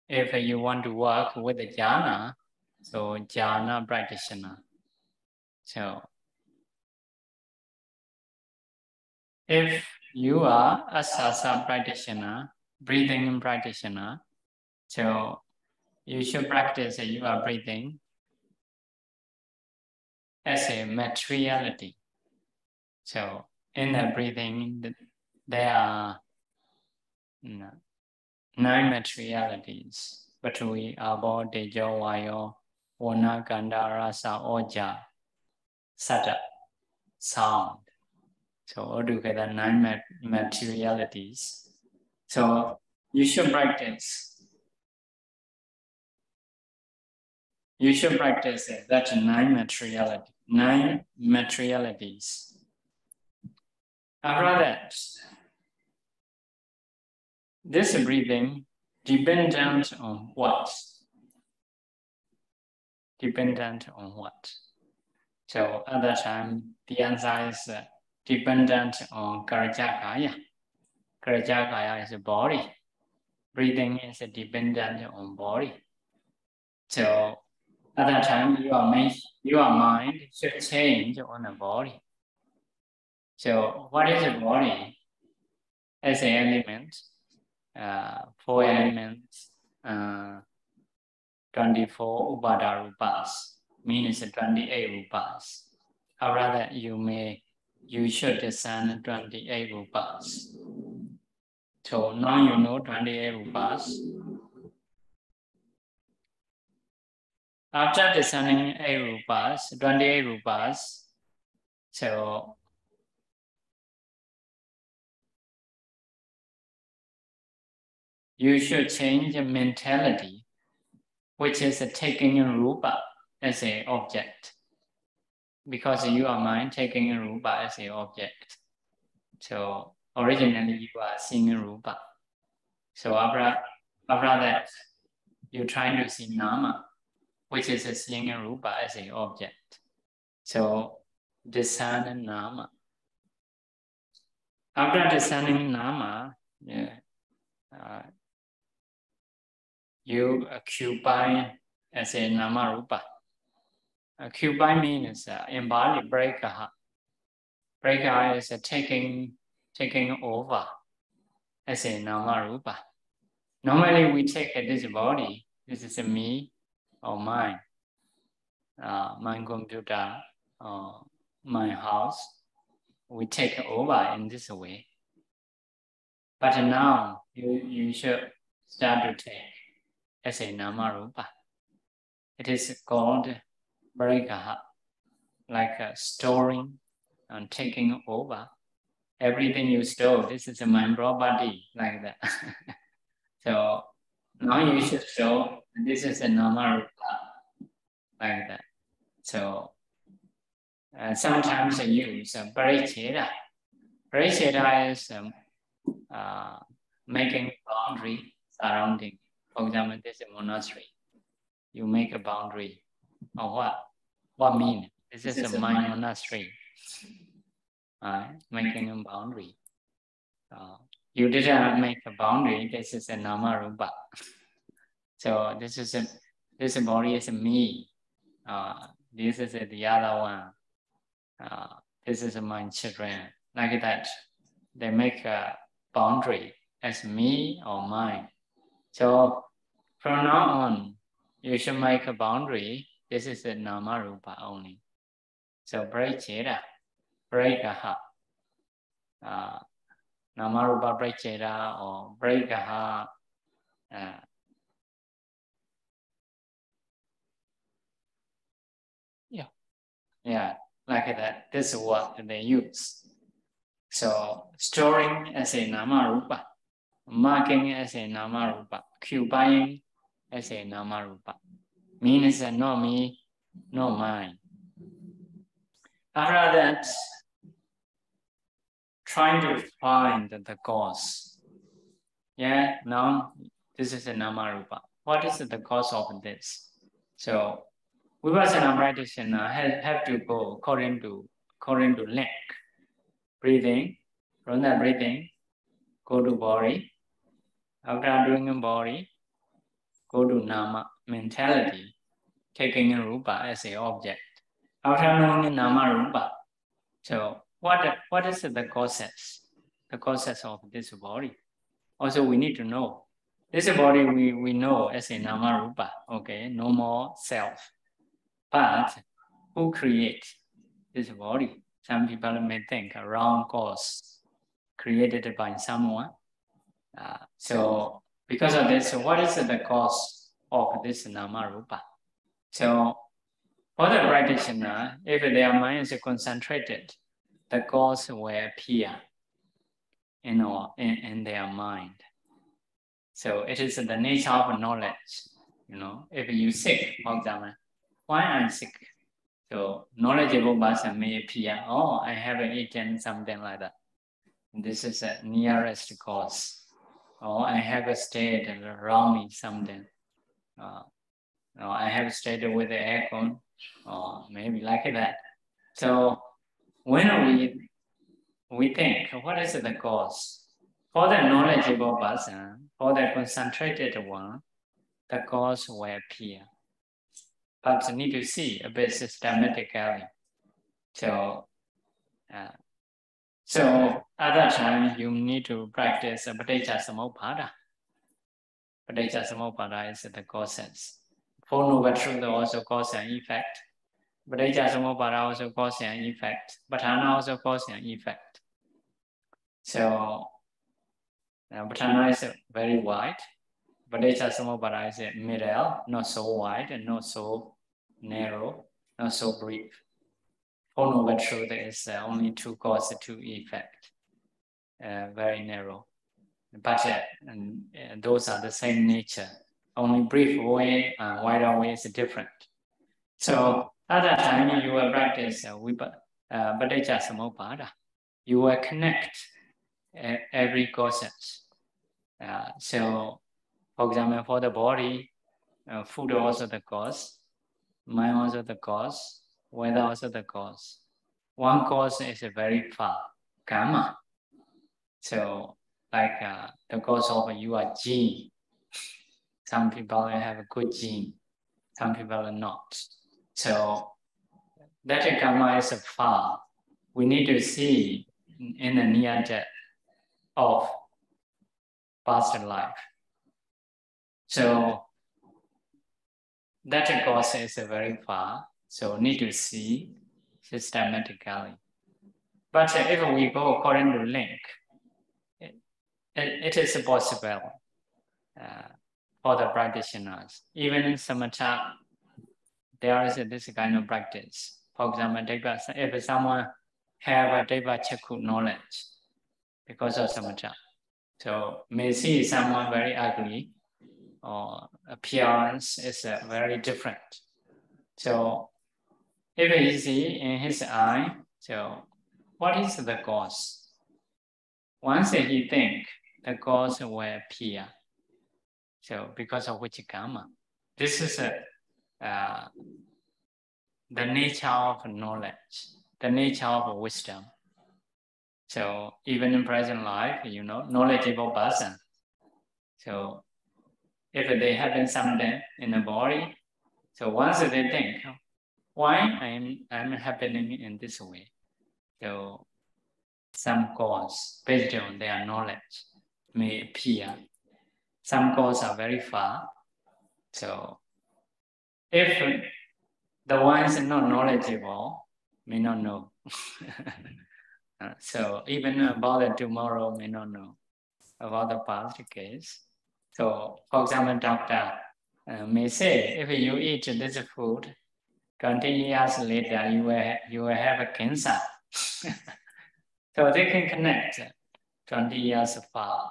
If you want to work with the jhana, so jhana practitioner. So if you are a asasa practitioner, breathing practitioner, so you should practice your breathing as a materiality. So in the breathing, there are 9 materialities. Patui, Abo, Tejo, Vayo, Wana, Gandha, Rasa, Oja, Sata, sound. So altogether 9 materialities. So you should practice. You should practice that 9 materialities. After that, this breathing dependent on what? Dependent on what? So at that time, the answer is dependent on Karajagaya. Karajagaya is a body. Breathing is dependent on body. So at that time, your mind should change on the body. So what is the body? As an element, 4 elements, 24 Upada Rupas, means 28 Rupas. Or rather, you should discern 28 Rupas. So now you know 28 Rupas. After discerning 8 Rupas, 28 Rupas, so you should change the mentality, which is taking a rupa as an object. Because you are mind taking a rupa as an object. So originally you are seeing a rupa. So after that, you're trying to see nama, which is seeing a rupa as an object. So discern nama. After discerning nama, you occupy as a nama rupa. Occupy means embody breakaha. Breakaha is taking over as a nama rupa. Normally we take this body, this is a me or mine, my computer, or my house. We take over in this way. But now you should start to take as a nama rupa. It is called breakaha, like storing and taking over. Everything you store, this is my property, like that. So now you should show this is a nama rupa, like that. So sometimes I use pariccheda. Pariccheda is making boundary surrounding. For example, this is a monastery. You make a boundary. Or what? What mean? This is a my monastery. Making a boundary. You didn't make a boundary. This is a nama rupa. So this body is me. This is the other one. This is my children. Like that. They make a boundary as me or mine. So from now on, you should make a boundary. This is a nama rupa only. So pariccheda, breakaha. Nama rupa pariccheda or breakaha. Yeah, like that. This is what they use. So storing as a nama rupa, marking as a nama rupa, occupying as a nama rupa. Means no me, no mine. After that, trying to find the cause. Yeah, now this is a nama rupa. What is the cause of this? So Vipassana practitioner have to go according to length. Breathing, from that breathing, go to body. After doing a body, go to nama, mentality, taking a rupa as an object. After knowing nama rupa, so what is the causes? The causes of this body. Also, we need to know. This body we know as a nama rupa, okay, no more self. But who creates this body? Some people may think a wrong cause created by someone. So because of this, what is the cause of this nama rupa? So for the practitioner, if their mind is concentrated, the cause will appear in their mind. So it is the nature of knowledge. If you sick, for example, why I'm sick? So knowledgeable person may appear, I haven't eaten something like that. This is the nearest cause. Or I have a state around me something. Or I have stayed with the aircon, or maybe like that. So when we think, what is the cause? For the knowledgeable person, for the concentrated one, the cause will appear. But you need to see a bit systematically. So at that time, you need to practice Paticca Samuppada. Paticca Samuppada is the causes. Four Noble Truths also cause and effect. Paticca Samuppada also cause and effect. Patthana also cause and effect. So Patthana is very wide. Paticca Samuppada is middle, not so wide and not so narrow, not so brief. Four Noble Truths is only two cause, two effect. Very narrow. But those are the same nature. Only brief way and wider way is different. So at that time, you will practice Paticca Samuppada. You will connect every causes. So, for example, for the body, food also the cause, mind also the cause, weather also the cause. One cause is very far, karma. So, like the cause of your gene. Some people have a good gene, some people are not. So that karma is far. We need to see in the near death of past life. So that cause is very far. So need to see systematically. But if we go according to link, it is possible for the practitioners. Even in samatha, there is this kind of practice. For example, if someone have a Deva Chakku knowledge because of samatha, so may see someone very ugly or appearance is very different. So if he see in his eye, so what is the cause? Once he think, the cause will appear. So because of which karma? This is the nature of knowledge, the nature of wisdom. So even in present life, knowledgeable person. So if they have something in the body, so once they think, why I'm happening in this way? So some cause based on their knowledge may appear. Some causes are very far. So if the ones not knowledgeable may not know. So even about the tomorrow may not know about the past case. So for example, doctor may say, if you eat this food, 20 years later you will have a cancer. So they can connect 20 years far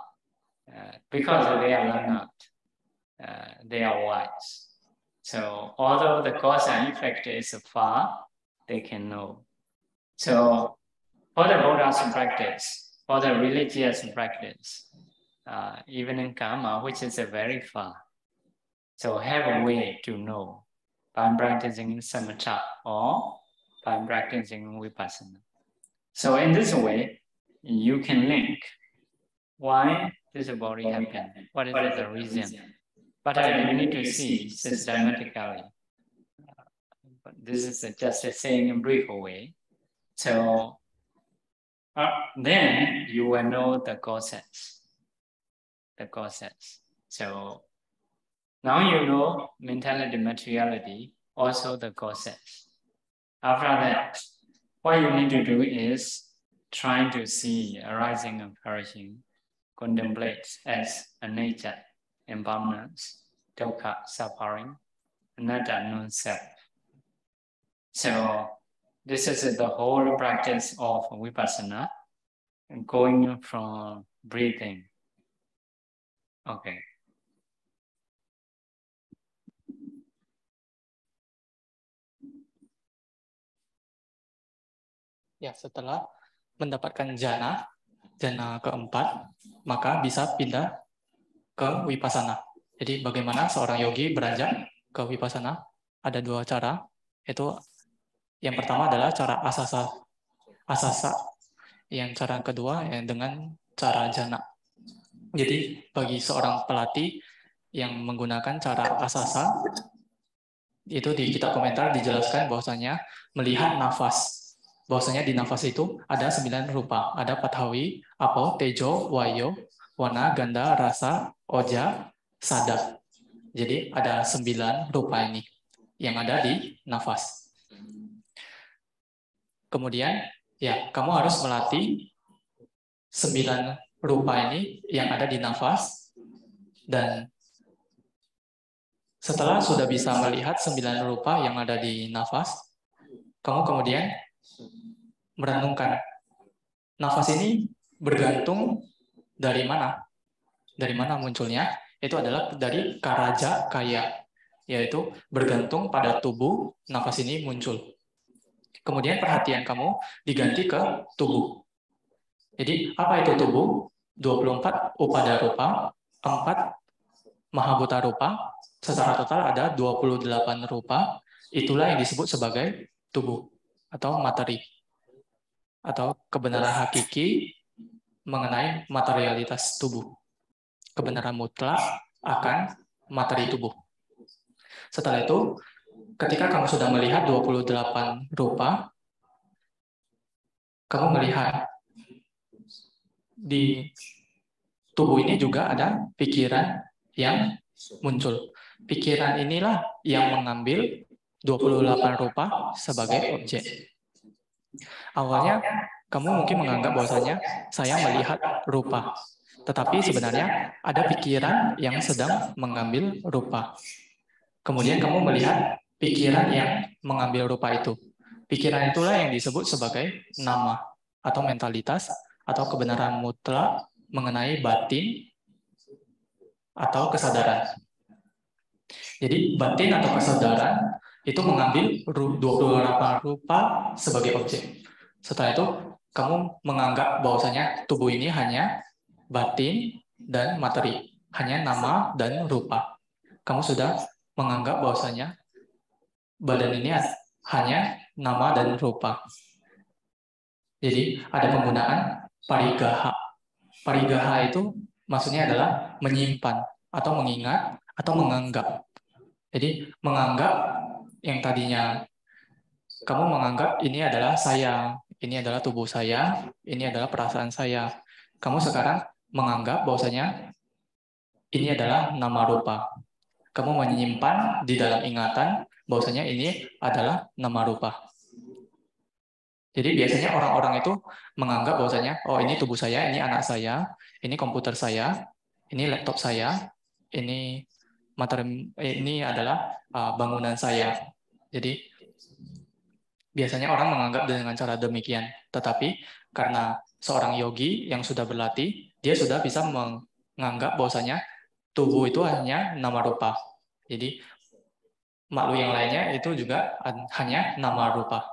because they are learned, they are wise. So although the cause and effect is far, they can know. So for the Buddha's practice, for the religious practice, even in karma, which is very far, so have a way to know by practicing samatha or by practicing vipassana. So in this way, you can link why this body happened, what is the reason. But you need to see systematically. But this is just saying in a brief way. So then you will know the causes. The causes. So now you know mentality, materiality, also the causes. After that, what you need to do is trying to see arising and perishing, contemplate as a nature, impermanence, dukkha, suffering, anatta, non-self. So this is the whole practice of vipassana, going from breathing. Okay. Ya, setelah mendapatkan jana, jana keempat, maka bisa pindah ke Vipassana. Jadi bagaimana seorang yogi beranjak ke Vipassana? Ada dua cara. Itu yang pertama adalah cara asasa. Yang cara kedua dengan cara jana. Jadi bagi seorang pelatih yang menggunakan cara asasa, itu di kitab komentar dijelaskan bahwasanya melihat nafas. Bahwasanya di nafas itu ada 9 rupa. Ada Pathawi, Apo, Tejo, Wayo, Wana, Ganda, Rasa, Oja, Sada. Jadi ada 9 rupa ini yang ada di nafas. Kemudian, ya, kamu harus melatih 9 rupa ini yang ada di nafas, dan setelah sudah bisa melihat 9 rupa yang ada di nafas, kamu kemudian merenungkan, nafas ini bergantung dari mana? Dari mana munculnya? Itu adalah dari karaja kaya, yaitu bergantung pada tubuh nafas ini muncul. Kemudian perhatian kamu diganti ke tubuh. Jadi apa itu tubuh? 24 upadarupa, 4 mahabhuta rupa, secara total ada 28 rupa, itulah yang disebut sebagai tubuh atau materi, atau kebenaran hakiki mengenai materialitas tubuh. Kebenaran mutlak akan materi tubuh. Setelah itu, ketika kamu sudah melihat 28 rupa, kamu melihat di tubuh ini juga ada pikiran yang muncul. Pikiran inilah yang mengambil 28 rupa sebagai objek. Awalnya, kamu mungkin menganggap bahwasanya saya melihat rupa. Tetapi sebenarnya ada pikiran yang sedang mengambil rupa. Kemudian kamu melihat pikiran yang mengambil rupa itu. Pikiran itulah yang disebut sebagai nama atau mentalitas atau kebenaran mutlak mengenai batin atau kesadaran. Jadi batin atau kesadaran itu mengambil 28 rupa sebagai objek. Setelah itu, kamu menganggap bahwasanya tubuh ini hanya batin dan materi, hanya nama dan rupa. Kamu sudah menganggap bahwasanya badan ini hanya nama dan rupa. Jadi ada penggunaan parigaha. Parigaha itu maksudnya adalah menyimpan atau mengingat atau menganggap. Jadi menganggap yang tadinya kamu menganggap ini adalah saya, ini adalah tubuh saya, ini adalah perasaan saya. Kamu sekarang menganggap bahwasanya ini adalah nama rupa. Kamu menyimpan di dalam ingatan bahwasanya ini adalah nama rupa. Jadi biasanya orang-orang itu menganggap bahwasanya, oh ini tubuh saya, ini anak saya, ini komputer saya, ini laptop saya, ini materi, ini adalah bangunan saya. Jadi biasanya orang menganggap dengan cara demikian. Tetapi karena seorang yogi yang sudah berlatih, dia sudah bisa menganggap bahwasanya tubuh itu hanya nama rupa. Jadi makhluk yang lainnya itu juga hanya nama rupa.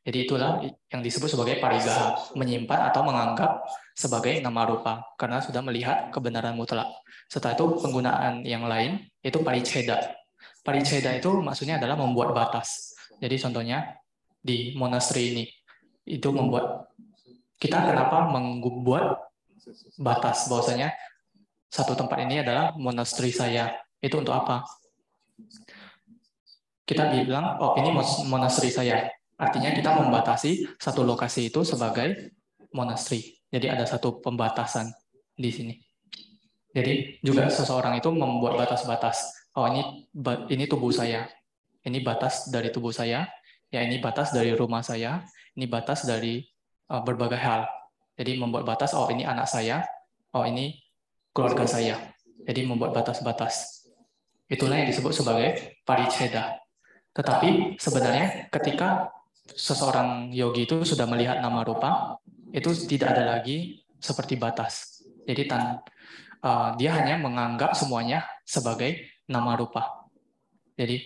Jadi itulah yang disebut sebagai parigaha, menyimpan atau menganggap sebagai nama rupa, karena sudah melihat kebenaran mutlak. Setelah itu penggunaan yang lain, itu pariceda. Pariceda itu maksudnya adalah membuat batas. Jadi contohnya di monasteri ini, itu membuat, kita kenapa membuat batas, bahwasanya satu tempat ini adalah monasteri saya. Itu untuk apa? Kita bilang, oh ini monasteri saya. Artinya kita membatasi satu lokasi itu sebagai monasteri. Jadi ada satu pembatasan di sini. Jadi juga seseorang itu membuat batas-batas. Oh ini tubuh saya. Ini batas dari tubuh saya. Ya ini batas dari rumah saya. Ini batas dari berbagai hal. Jadi membuat batas. Oh ini anak saya. Oh ini keluarga saya. Jadi membuat batas-batas. Itulah yang disebut sebagai pariceda. Tetapi sebenarnya ketika seseorang yogi itu sudah melihat nama rupa, itu tidak ada lagi seperti batas. Jadi dia hanya menganggap semuanya sebagai nama rupa. Jadi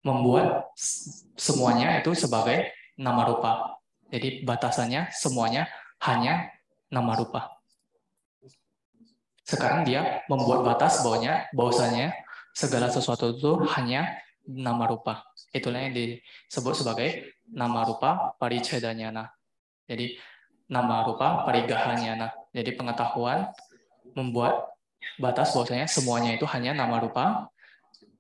membuat semuanya itu sebagai nama rupa. Jadi batasannya semuanya hanya nama rupa. Sekarang dia membuat batas bahwasanya segala sesuatu itu hanya nama rupa. Itulah yang disebut sebagai nama rupa paricedanyana. Jadi nama rupa parigahanyana. Jadi pengetahuan membuat batas bahwasanya semuanya itu hanya nama rupa,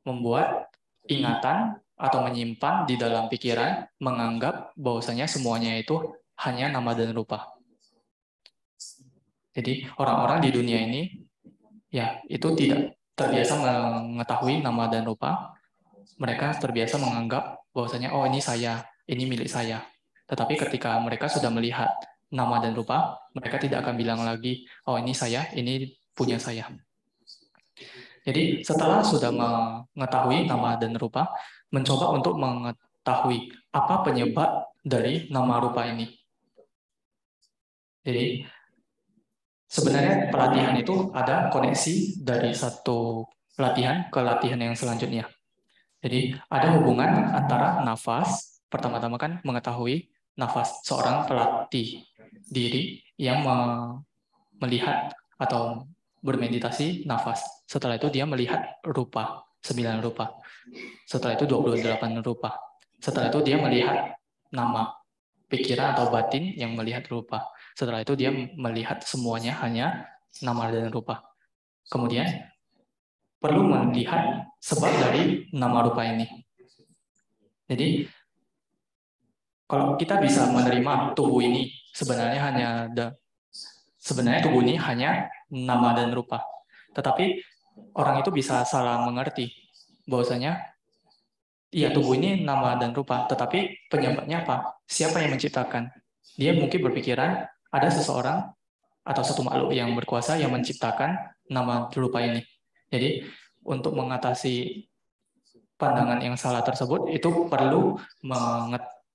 membuat ingatan atau menyimpan di dalam pikiran, menganggap bahwasanya semuanya itu hanya nama dan rupa. Jadi orang-orang di dunia ini ya itu tidak terbiasa mengetahui nama dan rupa. Mereka terbiasa menganggap bahwasanya oh ini saya, ini milik saya. Tetapi ketika mereka sudah melihat nama dan rupa, mereka tidak akan bilang lagi oh ini saya, ini punya saya. Jadi setelah sudah mengetahui nama dan rupa, mencoba untuk mengetahui apa penyebab dari nama rupa ini. Jadi sebenarnya pelatihan itu ada koneksi dari satu latihan ke latihan yang selanjutnya. Jadi ada hubungan antara nafas, pertama-tama kan mengetahui nafas seorang pelatih diri yang melihat atau bermeditasi nafas. Setelah itu dia melihat rupa, 9 rupa. Setelah itu 28 rupa. Setelah itu dia melihat nama, pikiran atau batin yang melihat rupa. Setelah itu dia melihat semuanya hanya nama dan rupa. Kemudian perlu melihat sebab dari nama rupa ini. Jadi kalau kita bisa menerima tubuh ini sebenarnya tubuh ini hanya nama dan rupa. Tetapi orang itu bisa salah mengerti bahwasanya iya tubuh ini nama dan rupa, tetapi penyebabnya apa? Siapa yang menciptakan? Dia mungkin berpikiran ada seseorang atau satu makhluk yang berkuasa yang menciptakan nama rupa ini. Jadi untuk mengatasi pandangan yang salah tersebut itu perlu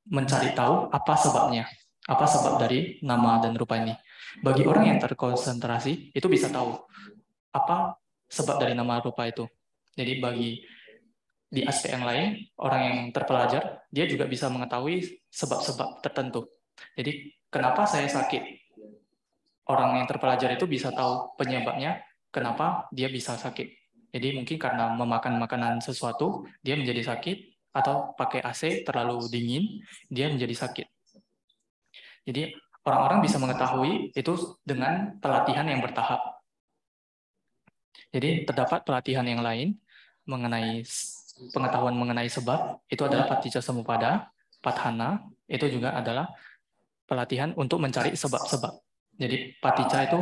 mencari tahu apa sebabnya, apa sebab dari nama dan rupa ini. Bagi orang yang terkonsentrasi itu bisa tahu apa sebab dari nama rupa itu. Jadi di aspek yang lain, orang yang terpelajar, dia juga bisa mengetahui sebab-sebab tertentu. Jadi, kenapa saya sakit? Orang yang terpelajar itu bisa tahu penyebabnya, kenapa dia bisa sakit. Jadi, mungkin karena memakan makanan sesuatu, dia menjadi sakit, atau pakai AC terlalu dingin, dia menjadi sakit. Jadi, orang-orang bisa mengetahui itu dengan pelatihan yang bertahap. Jadi, terdapat pelatihan yang lain mengenai pengetahuan mengenai sebab, itu adalah paticca samuppada, padhana, itu juga adalah pelatihan untuk mencari sebab-sebab. Jadi paticca itu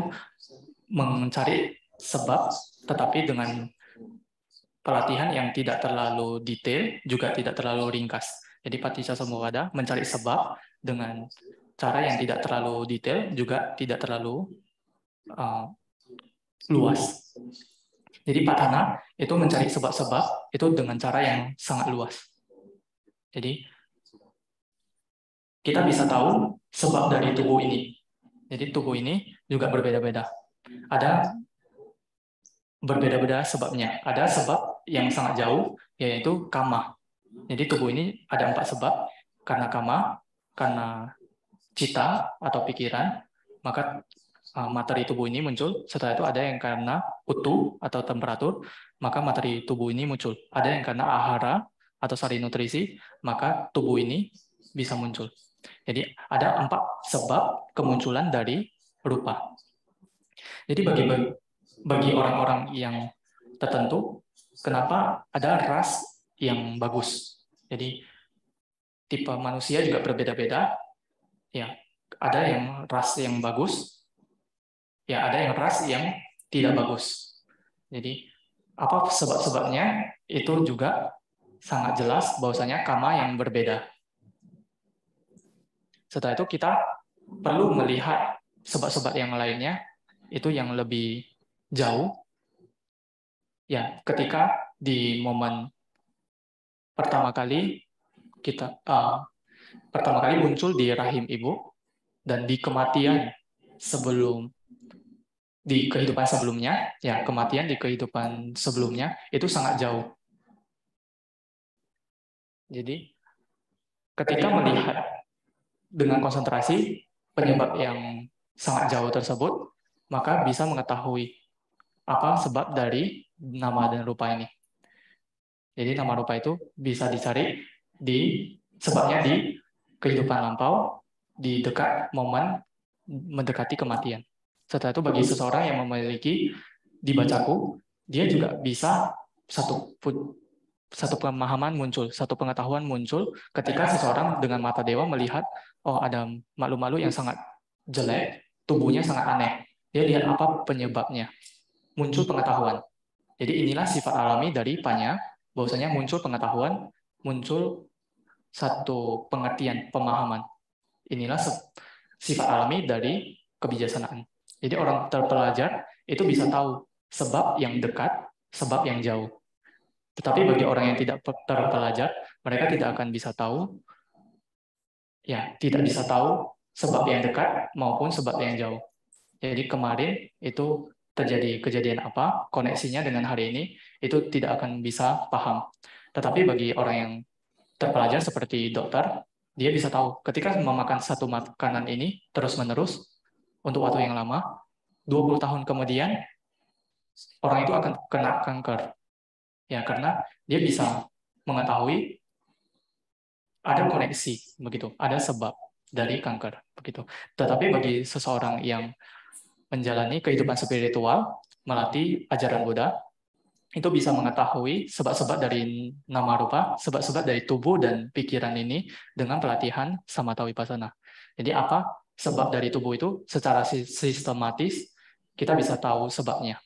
mencari sebab, tetapi dengan pelatihan yang tidak terlalu detail, juga tidak terlalu ringkas. Jadi paticca samuppada mencari sebab dengan cara yang tidak terlalu detail, juga tidak terlalu luas. Jadi padhana itu mencari sebab-sebab itu dengan cara yang sangat luas. Jadi kita bisa tahu sebab dari tubuh ini. Jadi tubuh ini juga berbeda-beda. Ada berbeda-beda sebabnya. Ada sebab yang sangat jauh, yaitu kama. Jadi tubuh ini ada 4 sebab. Karena kama, karena cita atau pikiran, maka materi tubuh ini muncul. Setelah itu ada yang karena utu atau temperatur, maka materi tubuh ini muncul. Ada yang karena ahara atau sari nutrisi, maka tubuh ini bisa muncul. Jadi ada 4 sebab kemunculan dari rupa. Jadi bagi orang-orang yang tertentu, kenapa ada ras yang bagus? Jadi tipe manusia juga berbeda-beda. Ya, ada yang ras yang bagus, ya ada yang ras yang tidak bagus. Jadi apa sebab-sebabnya itu juga sangat jelas bahwasanya kama yang berbeda. Setelah itu kita perlu melihat sebab-sebab yang lainnya itu yang lebih jauh. Ya, ketika di momen pertama kali muncul di rahim ibu dan di kematian di kehidupan sebelumnya, ya kematian di kehidupan sebelumnya itu sangat jauh. Jadi ketika melihat dengan konsentrasi penyebab yang sangat jauh tersebut, maka bisa mengetahui apa sebab dari nama dan rupa ini. Jadi nama rupa itu bisa dicari di sebabnya di kehidupan lampau, di dekat momen mendekati kematian. Setelah itu bagi seseorang yang memiliki dibacaku, dia juga bisa satu pemahaman muncul, satu pengetahuan muncul ketika seseorang dengan mata dewa melihat, oh ada makhluk-makhluk yang sangat jelek, tubuhnya sangat aneh. Dia lihat apa penyebabnya. Muncul pengetahuan. Jadi inilah sifat alami dari Panya, bahwasanya muncul pengetahuan, muncul satu pengertian, pemahaman. Inilah sifat alami dari kebijaksanaan. Jadi orang terpelajar itu bisa tahu sebab yang dekat, sebab yang jauh. Tetapi bagi orang yang tidak terpelajar, mereka tidak akan bisa tahu, ya, tidak bisa tahu sebab yang dekat maupun sebab yang jauh. Jadi kemarin itu terjadi kejadian apa, koneksinya dengan hari ini, itu tidak akan bisa paham. Tetapi bagi orang yang terpelajar seperti dokter, dia bisa tahu ketika memakan satu makanan ini terus-menerus untuk waktu yang lama, 20 tahun kemudian orang itu akan kena kanker. Ya, karena dia bisa mengetahui ada koneksi begitu, ada sebab dari kanker begitu. Tetapi bagi seseorang yang menjalani kehidupan spiritual, melatih ajaran Buddha, itu bisa mengetahui sebab-sebab dari nama rupa, sebab-sebab dari tubuh dan pikiran ini dengan pelatihan samatha vipassana. Jadi apa sebab dari tubuh itu secara sistematis kita bisa tahu sebabnya.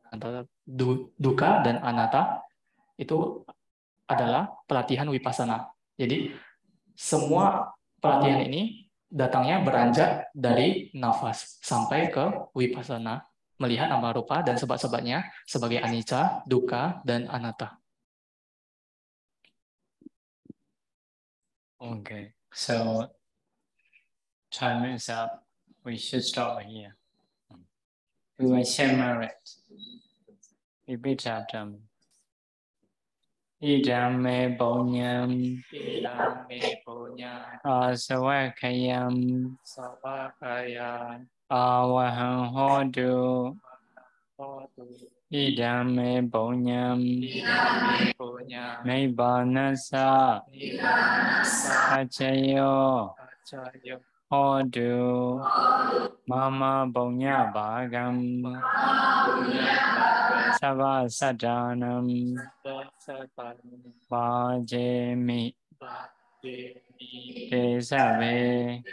Antara duka dan anatta itu adalah pelatihan vipassana. Jadi semua pelatihan ini datangnya beranjak dari nafas sampai ke vipassana, melihat nama rupa dan sebab-sebabnya sebagai anicca, dukkha, dan anatta. Okay, so time is up. We should stop here. We will share merit. Repeat after me. Idam me punyam. Idam me punyam. Asavakayam. Savakaya. Awahang hodu. Idam me punyam. Idam me punyam. Nibbanasa. Nibbanasa. Achayo. Achayo. Hodu. Mama punya bhagam. Sava sadanam. Bhajemi. Kesave.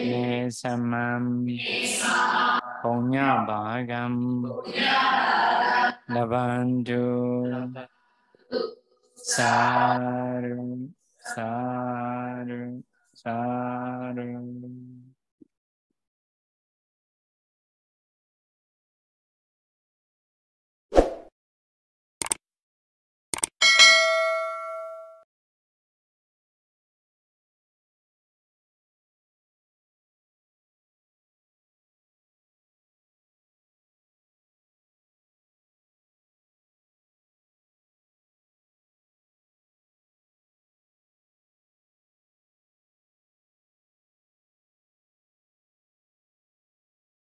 Nesamam. Punya bhagam. Labantu. Saru. Saru. Saru.